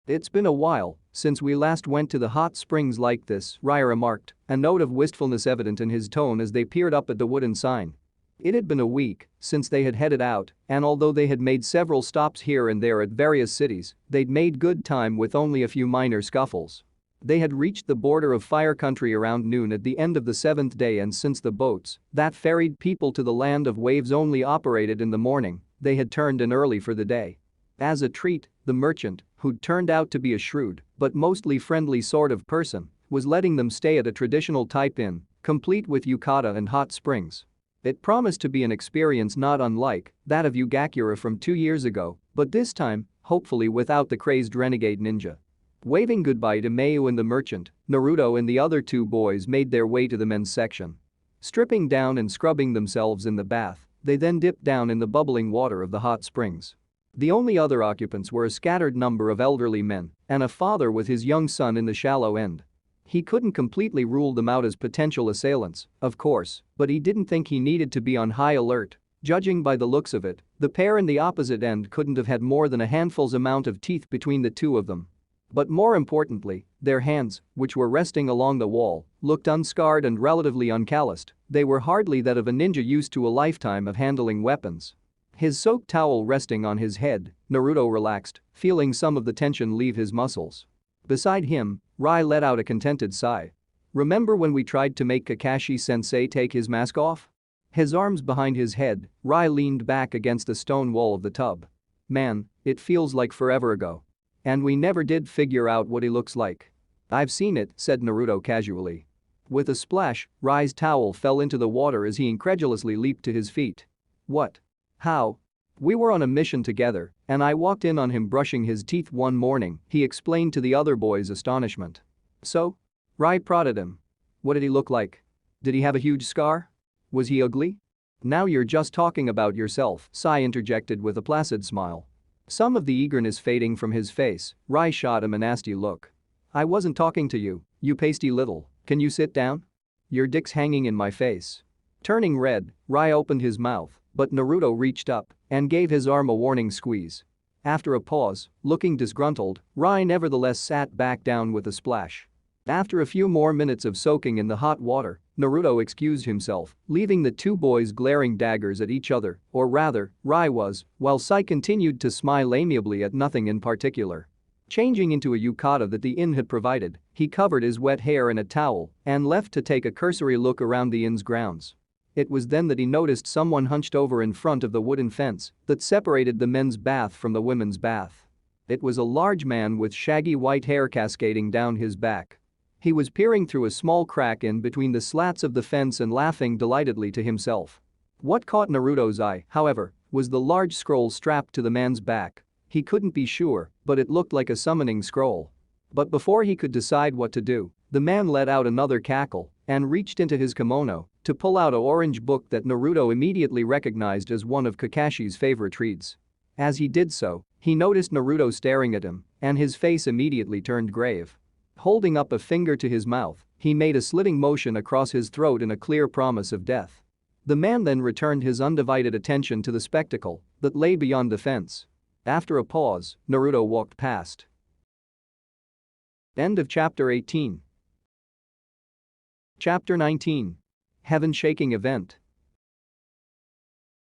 "It's been a while since we last went to the hot springs like this," Rai remarked, a note of wistfulness evident in his tone as they peered up at the wooden sign. It had been a week since they had headed out, and although they had made several stops here and there at various cities, they'd made good time with only a few minor scuffles. They had reached the border of Fire Country around noon at the end of the 7th day, and since the boats that ferried people to the land of waves only operated in the morning, they had turned in early for the day. As a treat, the merchant, who'd turned out to be a shrewd but mostly friendly sort of person, was letting them stay at a traditional type inn, complete with yukata and hot springs. It promised to be an experience not unlike that of Yugakura from 2 years ago, but this time, hopefully without the crazed renegade ninja. Waving goodbye to Mayu and the merchant, Naruto and the other two boys made their way to the men's section. Stripping down and scrubbing themselves in the bath, they then dipped down in the bubbling water of the hot springs. The only other occupants were a scattered number of elderly men and a father with his young son in the shallow end. He couldn't completely rule them out as potential assailants, of course, but he didn't think he needed to be on high alert. Judging by the looks of it, the pair in the opposite end couldn't have had more than a handful's amount of teeth between the two of them. But more importantly, their hands, which were resting along the wall, looked unscarred and relatively uncalloused. They were hardly that of a ninja used to a lifetime of handling weapons. His soaked towel resting on his head, Naruto relaxed, feeling some of the tension leave his muscles. Beside him, Rai let out a contented sigh. "Remember when we tried to make Kakashi-sensei take his mask off?" His arms behind his head, Rai leaned back against the stone wall of the tub. "Man, it feels like forever ago. And we never did figure out what he looks like." "I've seen it," said Naruto casually. With a splash, Rai's towel fell into the water as he incredulously leaped to his feet. "What? How?" "We were on a mission together, and I walked in on him brushing his teeth one morning," he explained to the other boys' astonishment. "So?" Rai prodded him. "What did he look like? Did he have a huge scar? Was he ugly?" "Now you're just talking about yourself," Sai interjected with a placid smile. Some of the eagerness fading from his face, Rai shot him a nasty look. "I wasn't talking to you, you pasty little, can you sit down? Your dick's hanging in my face." Turning red, Rai opened his mouth, but Naruto reached up and gave his arm a warning squeeze. After a pause, looking disgruntled, Rai nevertheless sat back down with a splash. After a few more minutes of soaking in the hot water, Naruto excused himself, leaving the two boys glaring daggers at each other, or rather, Rai was, while Sai continued to smile amiably at nothing in particular. Changing into a yukata that the inn had provided, he covered his wet hair in a towel and left to take a cursory look around the inn's grounds. It was then that he noticed someone hunched over in front of the wooden fence that separated the men's bath from the women's bath. It was a large man with shaggy white hair cascading down his back. He was peering through a small crack in between the slats of the fence and laughing delightedly to himself. What caught Naruto's eye, however, was the large scroll strapped to the man's back. He couldn't be sure, but it looked like a summoning scroll. But before he could decide what to do, the man let out another cackle and reached into his kimono to pull out an orange book that Naruto immediately recognized as one of Kakashi's favorite reads. As he did so, he noticed Naruto staring at him, and his face immediately turned grave. Holding up a finger to his mouth, he made a slitting motion across his throat in a clear promise of death. The man then returned his undivided attention to the spectacle that lay beyond the fence. After a pause, Naruto walked past. End of chapter 18. Chapter 19. Heaven-shaking event.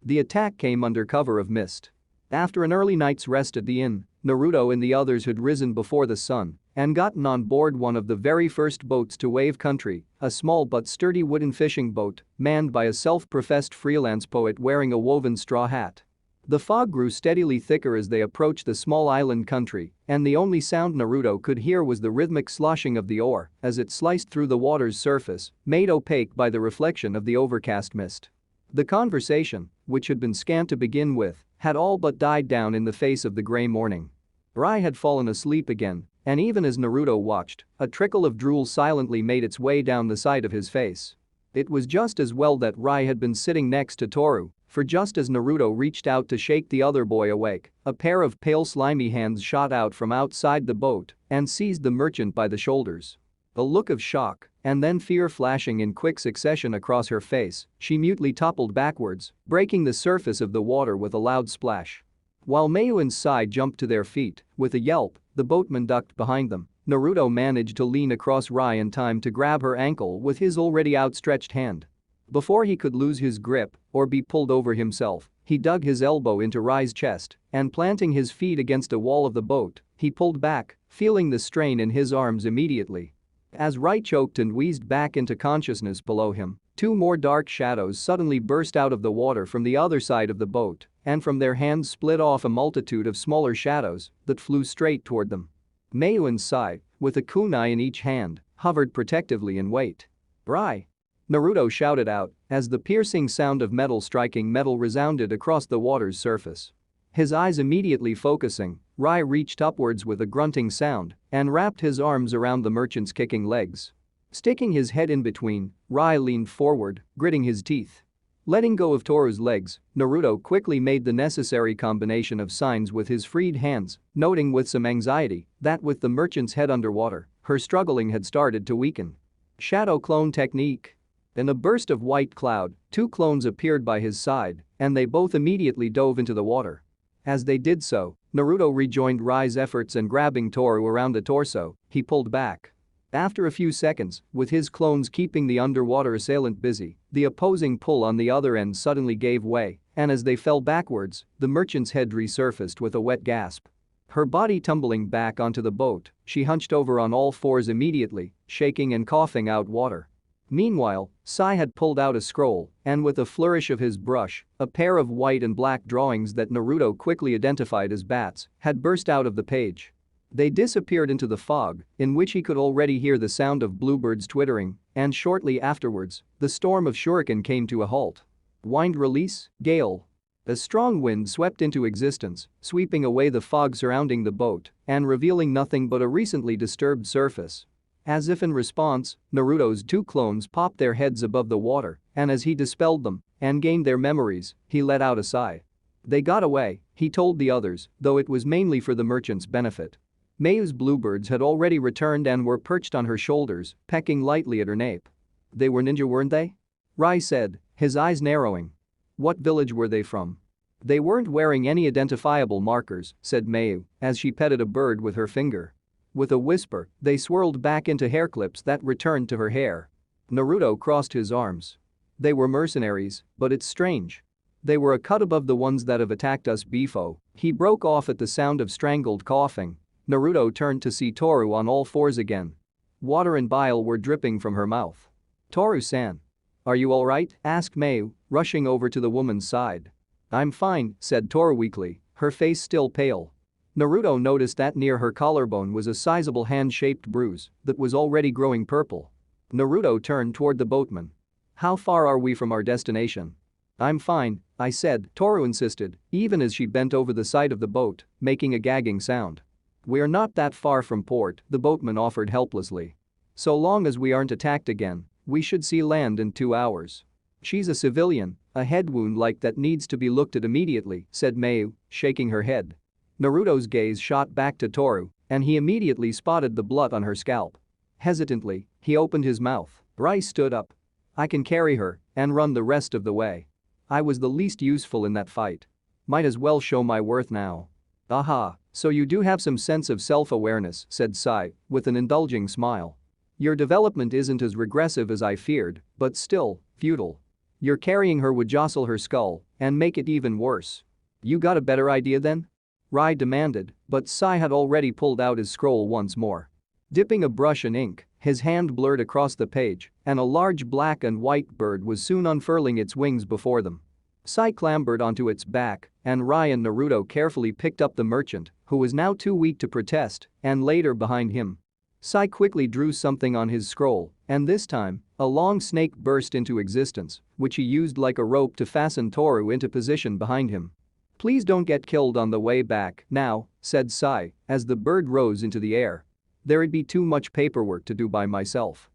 The attack came under cover of mist. After an early night's rest at the inn, Naruto and the others had risen before the sun and gotten on board one of the very first boats to Wave Country, a small but sturdy wooden fishing boat manned by a self-professed freelance poet wearing a woven straw hat. The fog grew steadily thicker as they approached the small island country, and the only sound Naruto could hear was the rhythmic sloshing of the oar as it sliced through the water's surface, made opaque by the reflection of the overcast mist. The conversation, which had been scant to begin with, had all but died down in the face of the gray morning. Rai had fallen asleep again, and even as Naruto watched, a trickle of drool silently made its way down the side of his face. It was just as well that Rai had been sitting next to Toru, for just as Naruto reached out to shake the other boy awake, a pair of pale slimy hands shot out from outside the boat and seized the merchant by the shoulders. A look of shock and then fear flashing in quick succession across her face, she mutely toppled backwards, breaking the surface of the water with a loud splash. While Mayu and Sai jumped to their feet, with a yelp, the boatman ducked behind them. Naruto managed to lean across Rai in time to grab her ankle with his already outstretched hand. Before he could lose his grip or be pulled over himself, he dug his elbow into Rai's chest and planting his feet against a wall of the boat, he pulled back, feeling the strain in his arms immediately. As Rai choked and wheezed back into consciousness below him, two more dark shadows suddenly burst out of the water from the other side of the boat, and from their hands split off a multitude of smaller shadows that flew straight toward them. Mayu and Sai, with a kunai in each hand, hovered protectively in wait. "Rai!" Naruto shouted out as the piercing sound of metal striking metal resounded across the water's surface. His eyes immediately focusing, Rai reached upwards with a grunting sound and wrapped his arms around the merchant's kicking legs. Sticking his head in between, Rai leaned forward, gritting his teeth. Letting go of Toru's legs, Naruto quickly made the necessary combination of signs with his freed hands, noting with some anxiety that with the merchant's head underwater, her struggling had started to weaken. Shadow clone technique. In a burst of white cloud, two clones appeared by his side, and they both immediately dove into the water. As they did so, Naruto rejoined Rai's efforts and grabbing Toru around the torso, he pulled back. After a few seconds, with his clones keeping the underwater assailant busy, the opposing pull on the other end suddenly gave way, and as they fell backwards, the merchant's head resurfaced with a wet gasp. Her body tumbling back onto the boat, she hunched over on all fours immediately, shaking and coughing out water. Meanwhile, Sai had pulled out a scroll, and with a flourish of his brush, a pair of white and black drawings that Naruto quickly identified as bats had burst out of the page. They disappeared into the fog, in which he could already hear the sound of bluebirds twittering, and shortly afterwards, the storm of shuriken came to a halt. Wind release, gale. A strong wind swept into existence, sweeping away the fog surrounding the boat and revealing nothing but a recently disturbed surface. As if in response, Naruto's two clones popped their heads above the water, and as he dispelled them and gained their memories, he let out a sigh. They got away, he told the others, though it was mainly for the merchant's benefit. Mayu's bluebirds had already returned and were perched on her shoulders, pecking lightly at her nape. "They were ninja, weren't they?" Rai said, his eyes narrowing. "What village were they from?" "They weren't wearing any identifiable markers," said Mayu, as she petted a bird with her finger. With a whisper, they swirled back into hair clips that returned to her hair. Naruto crossed his arms. They were mercenaries, but it's strange. They were a cut above the ones that have attacked us before. He broke off at the sound of strangled coughing. Naruto turned to see Toru on all fours again. Water and bile were dripping from her mouth. "Toru-san. Are you alright?" asked Mayu, rushing over to the woman's side. "I'm fine," said Toru weakly, her face still pale. Naruto noticed that near her collarbone was a sizable hand-shaped bruise that was already growing purple. Naruto turned toward the boatman. "How far are we from our destination?" "I'm fine," I said, Toru insisted, even as she bent over the side of the boat, making a gagging sound. "We're not that far from port," the boatman offered helplessly. "So long as we aren't attacked again, we should see land in 2 hours." "She's a civilian, a head wound like that needs to be looked at immediately," said Mayu, shaking her head. Naruto's gaze shot back to Toru, and he immediately spotted the blood on her scalp. Hesitantly, he opened his mouth. Rai stood up. "I can carry her and run the rest of the way. I was the least useful in that fight. Might as well show my worth now." "Aha, so you do have some sense of self-awareness," said Sai, with an indulging smile. "Your development isn't as regressive as I feared, but still, futile. Your carrying her would jostle her skull and make it even worse. You got a better idea then?" Rai demanded, but Sai had already pulled out his scroll once more. Dipping a brush in ink, his hand blurred across the page, and a large black and white bird was soon unfurling its wings before them. Sai clambered onto its back, and Rai and Naruto carefully picked up the merchant, who was now too weak to protest, and laid her behind him. Sai quickly drew something on his scroll, and this time, a long snake burst into existence, which he used like a rope to fasten Toru into position behind him. "Please don't get killed on the way back now," said Sai, as the bird rose into the air. "There'd be too much paperwork to do by myself."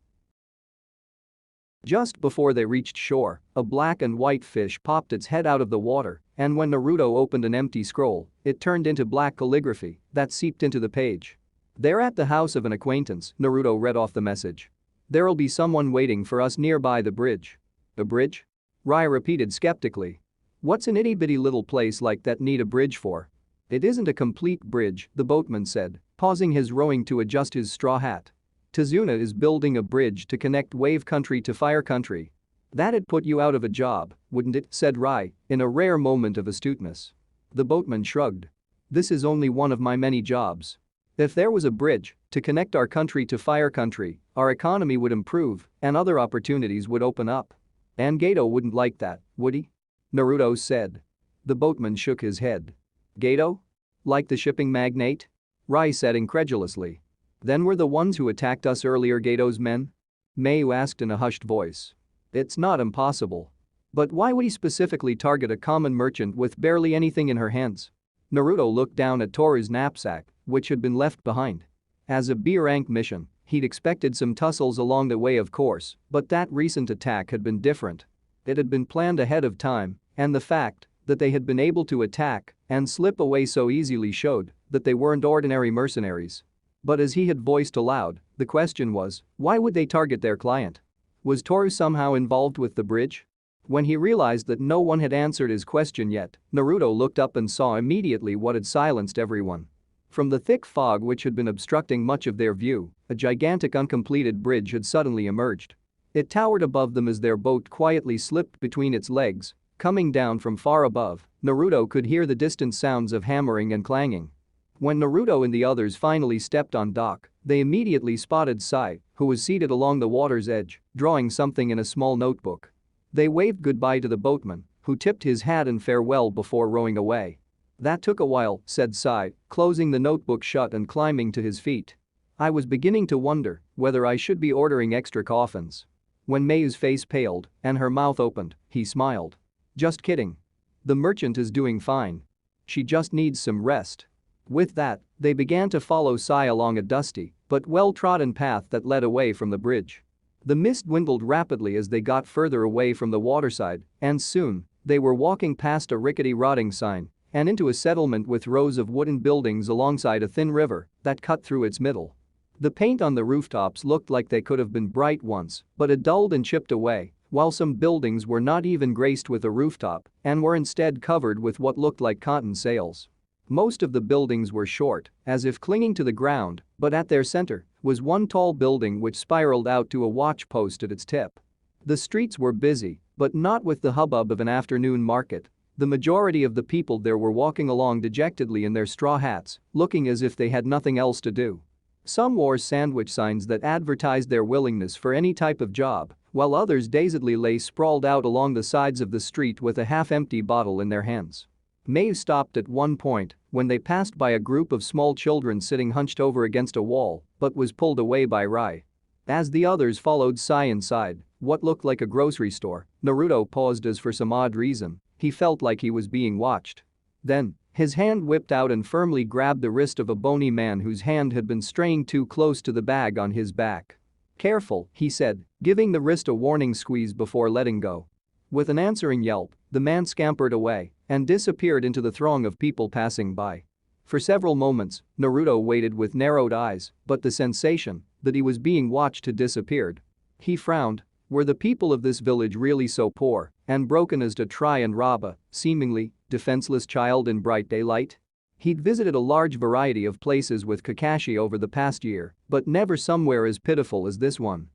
Just before they reached shore, a black and white fish popped its head out of the water, and when Naruto opened an empty scroll, it turned into black calligraphy that seeped into the page. "They're at the house of an acquaintance," Naruto read off the message. "There'll be someone waiting for us nearby the bridge." "A bridge?" Rai repeated skeptically. "What's an itty-bitty little place like that need a bridge for?" "It isn't a complete bridge," the boatman said, pausing his rowing to adjust his straw hat. "Tazuna is building a bridge to connect wave country to fire country." "That'd put you out of a job, wouldn't it?" said Rai, in a rare moment of astuteness. The boatman shrugged. "This is only one of my many jobs. If there was a bridge to connect our country to fire country, our economy would improve and other opportunities would open up. And Gato wouldn't like that, would he?" Naruto said. The boatman shook his head. "Gato? Like the shipping magnate?" Rai said incredulously. "Then were the ones who attacked us earlier Gato's men?" Mayu asked in a hushed voice. "It's not impossible. But why would he specifically target a common merchant with barely anything in her hands?" Naruto looked down at Toru's knapsack, which had been left behind. As a B-rank mission, he'd expected some tussles along the way of course, but that recent attack had been different. It had been planned ahead of time, and the fact that they had been able to attack and slip away so easily showed that they weren't ordinary mercenaries. But as he had voiced aloud, the question was, why would they target their client? Was Toru somehow involved with the bridge? When he realized that no one had answered his question yet, Naruto looked up and saw immediately what had silenced everyone. From the thick fog which had been obstructing much of their view, a gigantic uncompleted bridge had suddenly emerged. It towered above them as their boat quietly slipped between its legs. Coming down from far above, Naruto could hear the distant sounds of hammering and clanging. When Naruto and the others finally stepped on dock, they immediately spotted Sai, who was seated along the water's edge, drawing something in a small notebook. They waved goodbye to the boatman, who tipped his hat in farewell before rowing away. "That took a while," said Sai, closing the notebook shut and climbing to his feet. "I was beginning to wonder whether I should be ordering extra coffins." When Mayu's face paled and her mouth opened, he smiled. "Just kidding. The merchant is doing fine. She just needs some rest." With that, they began to follow Sai along a dusty but well-trodden path that led away from the bridge. The mist dwindled rapidly as they got further away from the waterside, and soon, they were walking past a rickety rotting sign and into a settlement with rows of wooden buildings alongside a thin river that cut through its middle. The paint on the rooftops looked like they could have been bright once, but had dulled and chipped away, while some buildings were not even graced with a rooftop and were instead covered with what looked like cotton sails. Most of the buildings were short, as if clinging to the ground, but at their center was one tall building which spiraled out to a watch post at its tip. The streets were busy, but not with the hubbub of an afternoon market. The majority of the people there were walking along dejectedly in their straw hats, looking as if they had nothing else to do. Some wore sandwich signs that advertised their willingness for any type of job, while others dazedly lay sprawled out along the sides of the street with a half-empty bottle in their hands. Mayu stopped at one point when they passed by a group of small children sitting hunched over against a wall, but was pulled away by Rai. As the others followed Sai inside what looked like a grocery store, Naruto paused as for some odd reason, he felt like he was being watched. Then, his hand whipped out and firmly grabbed the wrist of a bony man whose hand had been straying too close to the bag on his back. "Careful," he said, giving the wrist a warning squeeze before letting go. With an answering yelp, the man scampered away and disappeared into the throng of people passing by. For several moments, Naruto waited with narrowed eyes, but the sensation that he was being watched had disappeared. He frowned. Were the people of this village really so poor and broken as to try and rob a, seemingly, defenseless child in bright daylight? He'd visited a large variety of places with Kakashi over the past year, but never somewhere as pitiful as this one.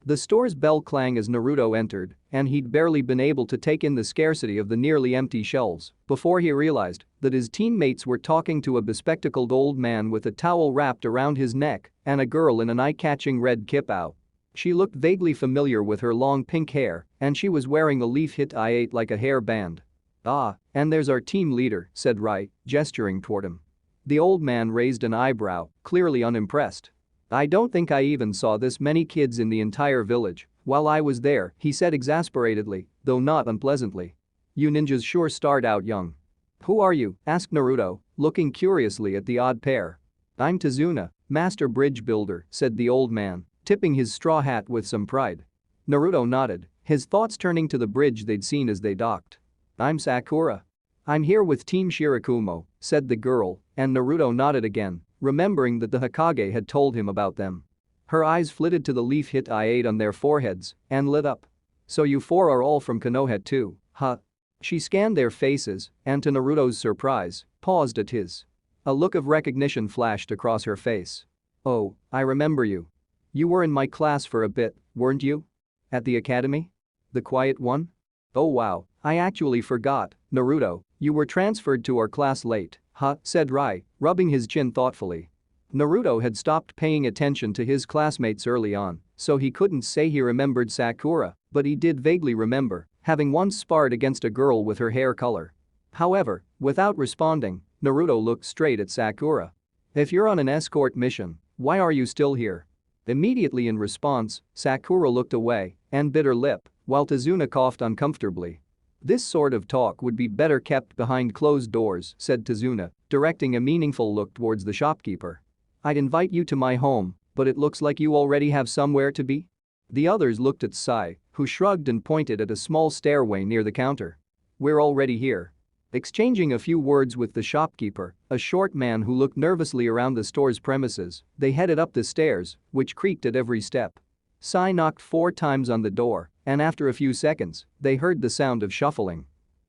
The store's bell clanged as Naruto entered, and he'd barely been able to take in the scarcity of the nearly empty shelves before he realized that his teammates were talking to a bespectacled old man with a towel wrapped around his neck and a girl in an eye-catching red kippao. She looked vaguely familiar with her long pink hair, and she was wearing a leaf hit I-8 like a hair band. "Ah, and there's our team leader," said Rai, gesturing toward him. The old man raised an eyebrow, clearly unimpressed. "I don't think I even saw this many kids in the entire village while I was there," he said exasperatedly, though not unpleasantly. "You ninjas sure start out young." "Who are you?" asked Naruto, looking curiously at the odd pair. "I'm Tazuna, master bridge builder," said the old man, tipping his straw hat with some pride. Naruto nodded, his thoughts turning to the bridge they'd seen as they docked. "I'm Sakura. I'm here with Team Shirakumo," said the girl, and Naruto nodded again, remembering that the Hokage had told him about them. Her eyes flitted to the leaf hit I-8 on their foreheads and lit up. "So you four are all from Konoha too, huh?" She scanned their faces and, to Naruto's surprise, paused at his. A look of recognition flashed across her face. "Oh, I remember you. You were in my class for a bit, weren't you? At the academy? The quiet one? Oh wow, I actually forgot, Naruto, you were transferred to our class late, huh?" said Rai, rubbing his chin thoughtfully. Naruto had stopped paying attention to his classmates early on, so he couldn't say he remembered Sakura, but he did vaguely remember having once sparred against a girl with her hair color. However, without responding, Naruto looked straight at Sakura. "If you're on an escort mission, why are you still here?" Immediately in response, Sakura looked away and bit her lip, while Tazuna coughed uncomfortably. "This sort of talk would be better kept behind closed doors," said Tazuna, directing a meaningful look towards the shopkeeper. "I'd invite you to my home, but it looks like you already have somewhere to be." The others looked at Sai, who shrugged and pointed at a small stairway near the counter. "We're already here." Exchanging a few words with the shopkeeper, a short man who looked nervously around the store's premises, they headed up the stairs, which creaked at every step. Sai knocked 4 times on the door, and after a few seconds, they heard the sound of shuffling.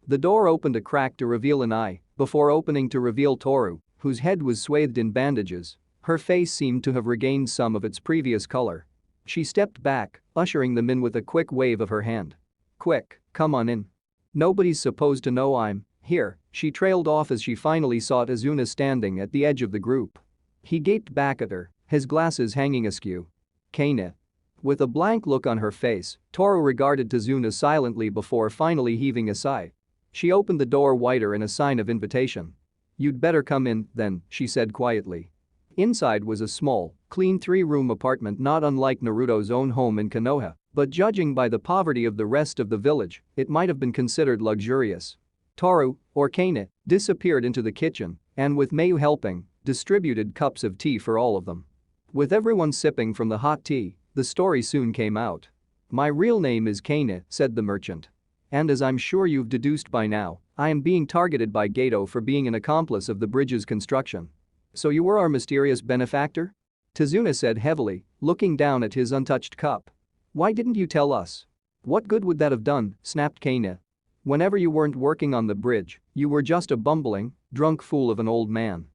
The door opened a crack to reveal an eye, before opening to reveal Toru, whose head was swathed in bandages. Her face seemed to have regained some of its previous color. She stepped back, ushering them in with a quick wave of her hand. "Quick, come on in. Nobody's supposed to know I'm here," she trailed off as she finally saw Tazuna standing at the edge of the group. He gaped back at her, his glasses hanging askew. "Kaine." With a blank look on her face, Toru regarded Tazuna silently before finally heaving a sigh. She opened the door wider in a sign of invitation. "You'd better come in, then," she said quietly. Inside was a small, clean 3-room apartment not unlike Naruto's own home in Konoha, but judging by the poverty of the rest of the village, it might have been considered luxurious. Toru, or Kaine, disappeared into the kitchen and, with Mayu helping, distributed cups of tea for all of them. With everyone sipping from the hot tea, the story soon came out. "My real name is Kaine," said the merchant. "And as I'm sure you've deduced by now, I am being targeted by Geto for being an accomplice of the bridge's construction." "So you were our mysterious benefactor?" Tazuna said heavily, looking down at his untouched cup. "Why didn't you tell us?" "What good would that have done?" snapped Kaine. "Whenever you weren't working on the bridge, you were just a bumbling, drunk fool of an old man.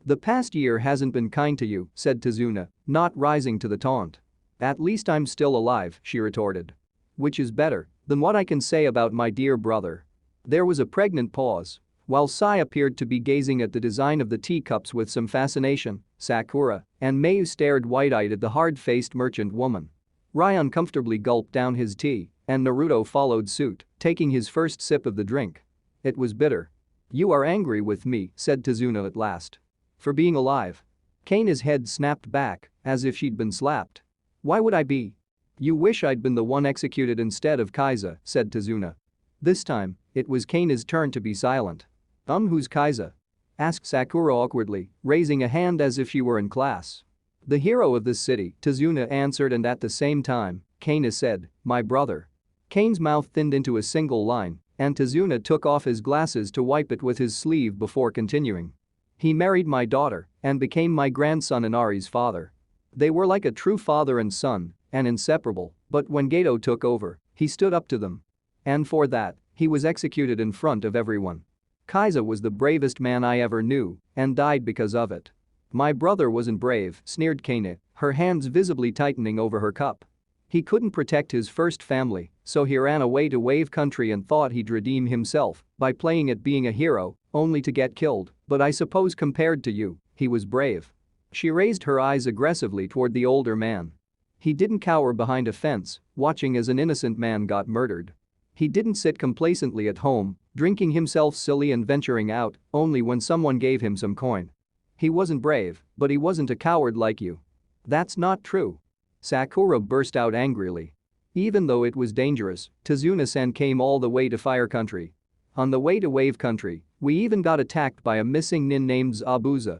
The past year hasn't been kind to you, said Tazuna, not rising to the taunt. At least I'm still alive, she retorted. Which is better than what I can say about my dear brother. There was a pregnant pause. While Sai appeared to be gazing at the design of the teacups with some fascination, Sakura and Mayu stared wide-eyed at the hard-faced merchant woman. Rai uncomfortably gulped down his tea, and Naruto followed suit, taking his first sip of the drink. It was bitter. You are angry with me, said Tazuna at last. For being alive. Kaina's head snapped back, as if she'd been slapped. Why would I be? You wish I'd been the one executed instead of Kaiza, said Tazuna. This time, it was Kaina's turn to be silent. Who's Kaiza? Asked Sakura awkwardly, raising a hand as if she were in class. The hero of this city, Tazuna answered, and at the same time, Kaina said, my brother. Kane's mouth thinned into a single line, and Tazuna took off his glasses to wipe it with his sleeve before continuing. He married my daughter and became my grandson Inari's father. They were like a true father and son, and inseparable, but when Geto took over, he stood up to them. And for that, he was executed in front of everyone. Kaiza was the bravest man I ever knew and died because of it. My brother wasn't brave, sneered Kaina, her hands visibly tightening over her cup. He couldn't protect his first family, so he ran away to Wave Country and thought he'd redeem himself by playing at being a hero, only to get killed, but I suppose compared to you, he was brave. She raised her eyes aggressively toward the older man. He didn't cower behind a fence, watching as an innocent man got murdered. He didn't sit complacently at home, drinking himself silly and venturing out only when someone gave him some coin. He wasn't brave, but he wasn't a coward like you. That's not true. Sakura burst out angrily. Even though it was dangerous, Tazuna-san came all the way to Fire Country. On the way to Wave Country, we even got attacked by a missing nin named Zabuza.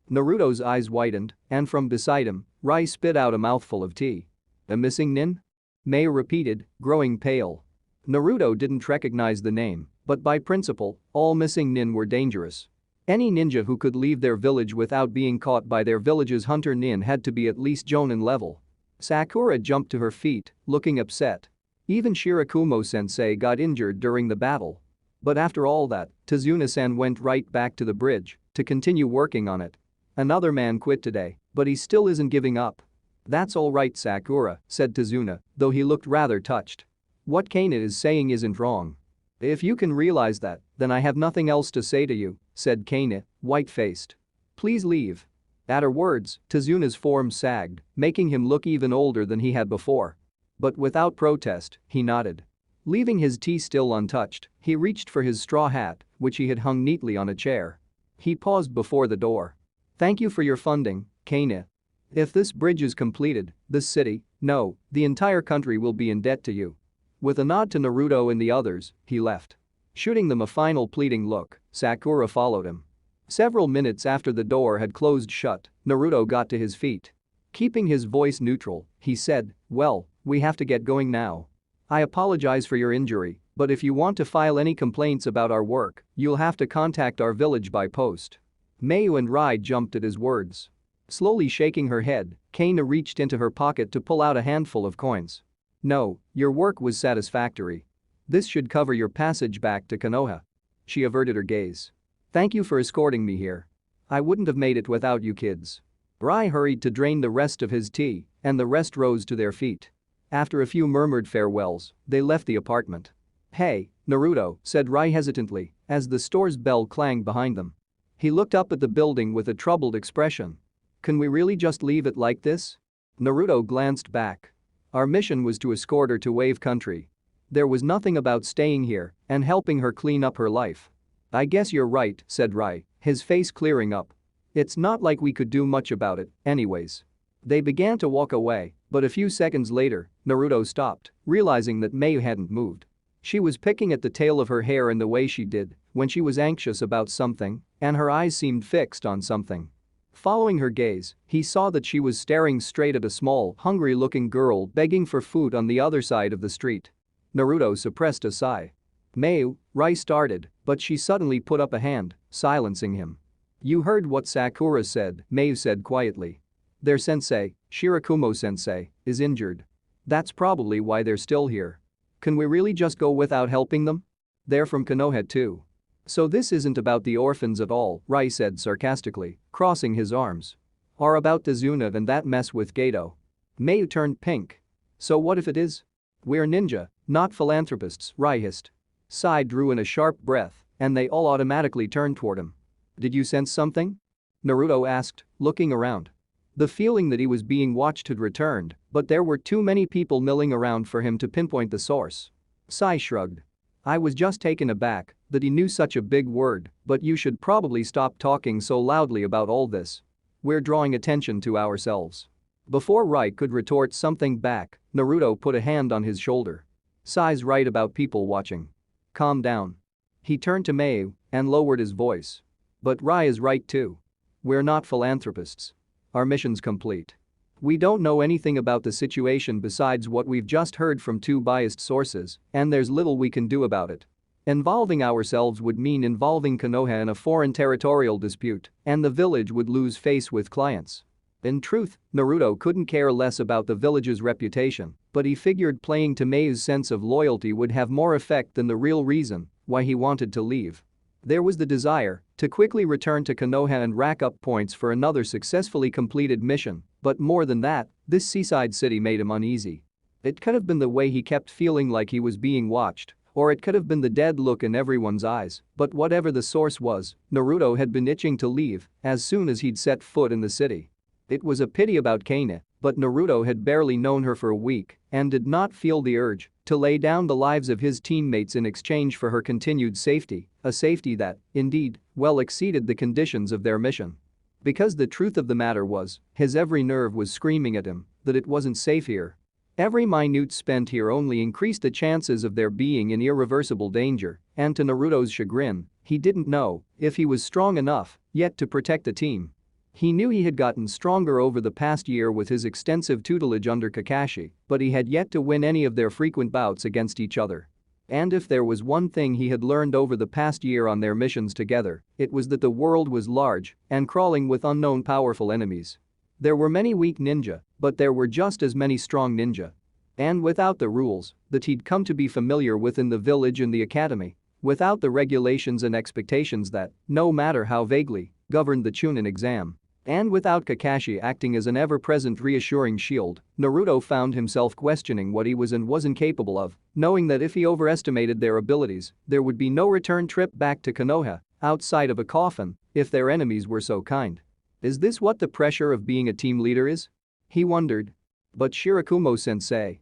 Naruto's eyes widened, and from beside him, Rai spit out a mouthful of tea. A missing nin? Mayu repeated, growing pale. Naruto didn't recognize the name, but by principle, all missing nin were dangerous. Any ninja who could leave their village without being caught by their village's hunter nin had to be at least Jonin level. Sakura jumped to her feet, looking upset. Even Shirakumo-sensei got injured during the battle. But after all that, Tazuna-san went right back to the bridge to continue working on it. Another man quit today, but he still isn't giving up. That's all right, Sakura, said Tazuna, though he looked rather touched. What Kaina is saying isn't wrong. If you can realize that, then I have nothing else to say to you, said Kaina, white-faced. Please leave. At her words, Tazuna's form sagged, making him look even older than he had before. But without protest, he nodded. Leaving his tea still untouched, he reached for his straw hat, which he had hung neatly on a chair. He paused before the door. Thank you for your funding, Kaina. If this bridge is completed, this city, no, the entire country will be in debt to you. With a nod to Naruto and the others, he left. Shooting them a final pleading look, Sakura followed him. Several minutes after the door had closed shut, Naruto got to his feet. Keeping his voice neutral, he said, well, we have to get going now. I apologize for your injury, but if you want to file any complaints about our work, you'll have to contact our village by post. Mayu and Rai jumped at his words. Slowly shaking her head, Kaina reached into her pocket to pull out a handful of coins. No, your work was satisfactory. This should cover your passage back to Konoha. She averted her gaze. Thank you for escorting me here. I wouldn't have made it without you kids. Rai hurried to drain the rest of his tea, and the rest rose to their feet. After a few murmured farewells, they left the apartment. Hey, Naruto, said Rai hesitantly, as the store's bell clanged behind them. He looked up at the building with a troubled expression. Can we really just leave it like this? Naruto glanced back. Our mission was to escort her to Wave Country. There was nothing about staying here and helping her clean up her life. I guess you're right, said Rai, his face clearing up. It's not like we could do much about it, anyways. They began to walk away, but a few seconds later, Naruto stopped, realizing that Mayu hadn't moved. She was picking at the tail of her hair in the way she did when she was anxious about something, and her eyes seemed fixed on something. Following her gaze, he saw that she was staring straight at a small, hungry-looking girl begging for food on the other side of the street. Naruto suppressed a sigh. Mayu, Rai started, but she suddenly put up a hand, silencing him. You heard what Sakura said, Mayu said quietly. Their sensei, Shirakumo-sensei, is injured. That's probably why they're still here. Can we really just go without helping them? They're from Konoha too. So this isn't about the orphans at all, Rai said sarcastically, crossing his arms. Or about Tazuna and that mess with Gato. Mayu turned pink. So what if it is? We're ninja, not philanthropists, Rai hissed. Sai drew in a sharp breath, and they all automatically turned toward him. Did you sense something? Naruto asked, looking around. The feeling that he was being watched had returned, but there were too many people milling around for him to pinpoint the source. Sai shrugged. I was just taken aback that he knew such a big word, but you should probably stop talking so loudly about all this. We're drawing attention to ourselves. Before Rai could retort something back, Naruto put a hand on his shoulder. Sai's right about people watching. Calm down. He turned to Mayu and lowered his voice. But Rai is right too. We're not philanthropists. Our mission's complete. We don't know anything about the situation besides what we've just heard from two biased sources, and there's little we can do about it. Involving ourselves would mean involving Konoha in a foreign territorial dispute, and the village would lose face with clients. In truth, Naruto couldn't care less about the village's reputation, but he figured playing to Mayu's sense of loyalty would have more effect than the real reason why he wanted to leave. There was the desire to quickly return to Konoha and rack up points for another successfully completed mission, but more than that, this seaside city made him uneasy. It could have been the way he kept feeling like he was being watched, or it could have been the dead look in everyone's eyes, but whatever the source was, Naruto had been itching to leave as soon as he'd set foot in the city. It was a pity about Kana, but Naruto had barely known her for a week and did not feel the urge to lay down the lives of his teammates in exchange for her continued safety, a safety that, indeed, well exceeded the conditions of their mission. Because the truth of the matter was, his every nerve was screaming at him that it wasn't safe here. Every minute spent here only increased the chances of their being in irreversible danger, and to Naruto's chagrin, he didn't know if he was strong enough yet to protect the team. He knew he had gotten stronger over the past year with his extensive tutelage under Kakashi, but he had yet to win any of their frequent bouts against each other. And if there was one thing he had learned over the past year on their missions together, it was that the world was large and crawling with unknown powerful enemies. There were many weak ninja, but there were just as many strong ninja. And without the rules that he'd come to be familiar with in the village and the academy, without the regulations and expectations that, no matter how vaguely, governed the Chunin exam, and without Kakashi acting as an ever-present reassuring shield, Naruto found himself questioning what he was and wasn't capable of, knowing that if he overestimated their abilities, there would be no return trip back to Konoha, outside of a coffin, if their enemies were so kind. Is this what the pressure of being a team leader is? He wondered. But Shirakumo-sensei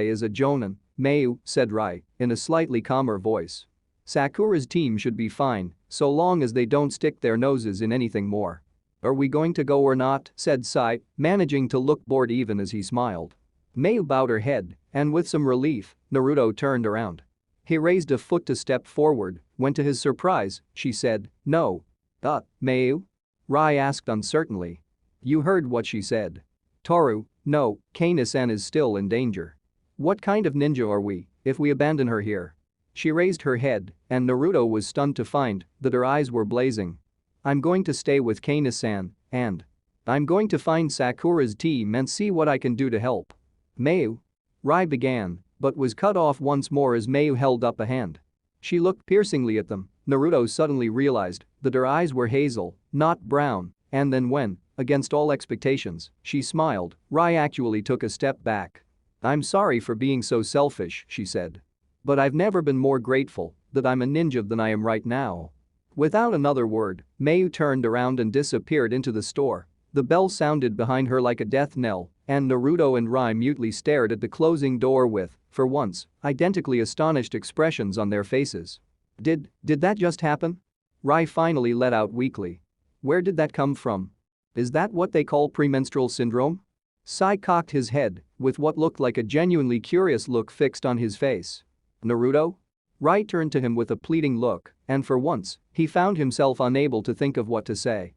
is a jonin, Mayu, said Rai, in a slightly calmer voice. Sakura's team should be fine, so long as they don't stick their noses in anything more. Are we going to go or not? Said Sai, managing to look bored even as he smiled. Mayu bowed her head, and with some relief, Naruto turned around. He raised a foot to step forward, when to his surprise, she said, no. Mayu? Rai asked uncertainly. You heard what she said. Toru, no, Kana-san is still in danger. What kind of ninja are we if we abandon her here? She raised her head, and Naruto was stunned to find that her eyes were blazing. I'm going to stay with Kana-san, and I'm going to find Sakura's team and see what I can do to help. Mayu? Rai began, but was cut off once more as Mayu held up a hand. She looked piercingly at them. Naruto suddenly realized that her eyes were hazel, not brown, and then when, against all expectations, she smiled, Rai actually took a step back. I'm sorry for being so selfish, she said. But I've never been more grateful that I'm a ninja than I am right now. Without another word, Mayu turned around and disappeared into the store. The bell sounded behind her like a death knell, and Naruto and Rai mutely stared at the closing door with, for once, identically astonished expressions on their faces. Did that just happen? Rai finally let out weakly. Where did that come from? Is that what they call premenstrual syndrome? Sai cocked his head, with what looked like a genuinely curious look fixed on his face. Naruto? Rai turned to him with a pleading look, and for once, he found himself unable to think of what to say.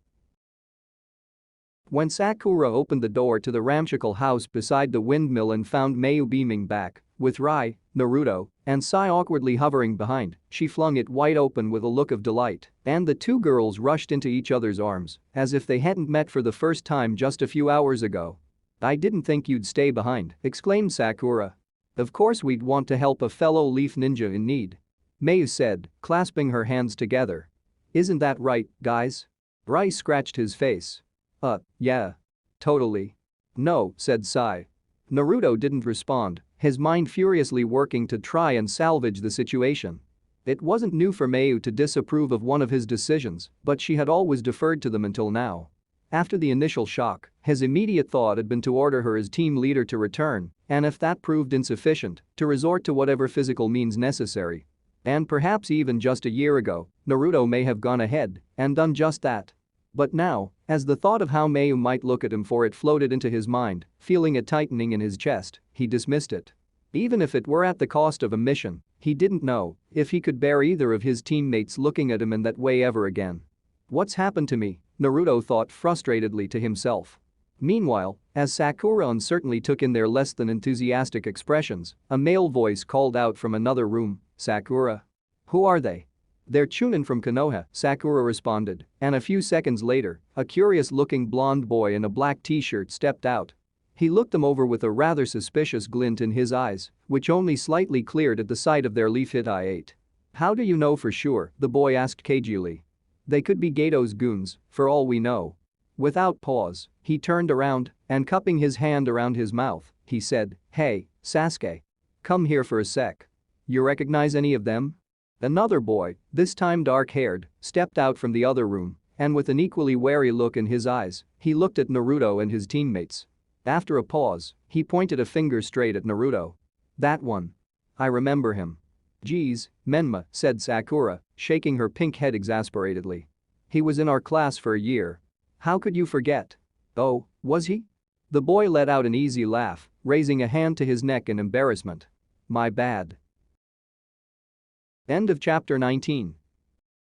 When Sakura opened the door to the ramshackle house beside the windmill and found Mayu beaming back, with Rai, Naruto, and Sai awkwardly hovering behind, she flung it wide open with a look of delight, and the two girls rushed into each other's arms, as if they hadn't met for the first time just a few hours ago. I didn't think you'd stay behind, exclaimed Sakura. Of course we'd want to help a fellow leaf ninja in need. Mayu said, clasping her hands together. Isn't that right, guys? Rai scratched his face. Yeah. Totally. No, said Sai. Naruto didn't respond, his mind furiously working to try and salvage the situation. It wasn't new for Mayu to disapprove of one of his decisions, but she had always deferred to them until now. After the initial shock, his immediate thought had been to order her as team leader to return, and if that proved insufficient, to resort to whatever physical means necessary. And perhaps even just a year ago, Naruto may have gone ahead and done just that. But now, as the thought of how Mayu might look at him for it floated into his mind, feeling it tightening in his chest, he dismissed it. Even if it were at the cost of a mission, he didn't know if he could bear either of his teammates looking at him in that way ever again. What's happened to me? Naruto thought frustratedly to himself. Meanwhile, as Sakura uncertainly took in their less than enthusiastic expressions, a male voice called out from another room, Sakura. Who are they? They're Chunin from Konoha, Sakura responded, and a few seconds later, a curious-looking blonde boy in a black t-shirt stepped out. He looked them over with a rather suspicious glint in his eyes, which only slightly cleared at the sight of their leaf-hit eye. How do you know for sure? The boy asked cagily. They could be Gato's goons, for all we know. Without pause, he turned around and cupping his hand around his mouth, he said, Hey, Sasuke. Come here for a sec. You recognize any of them? Another boy, this time dark-haired, stepped out from the other room, and with an equally wary look in his eyes, he looked at Naruto and his teammates. After a pause, he pointed a finger straight at Naruto. That one. I remember him. Geez, Menma, said Sakura, shaking her pink head exasperatedly. He was in our class for a year. How could you forget? Oh, was he? The boy let out an easy laugh, raising a hand to his neck in embarrassment. My bad. End of chapter 19.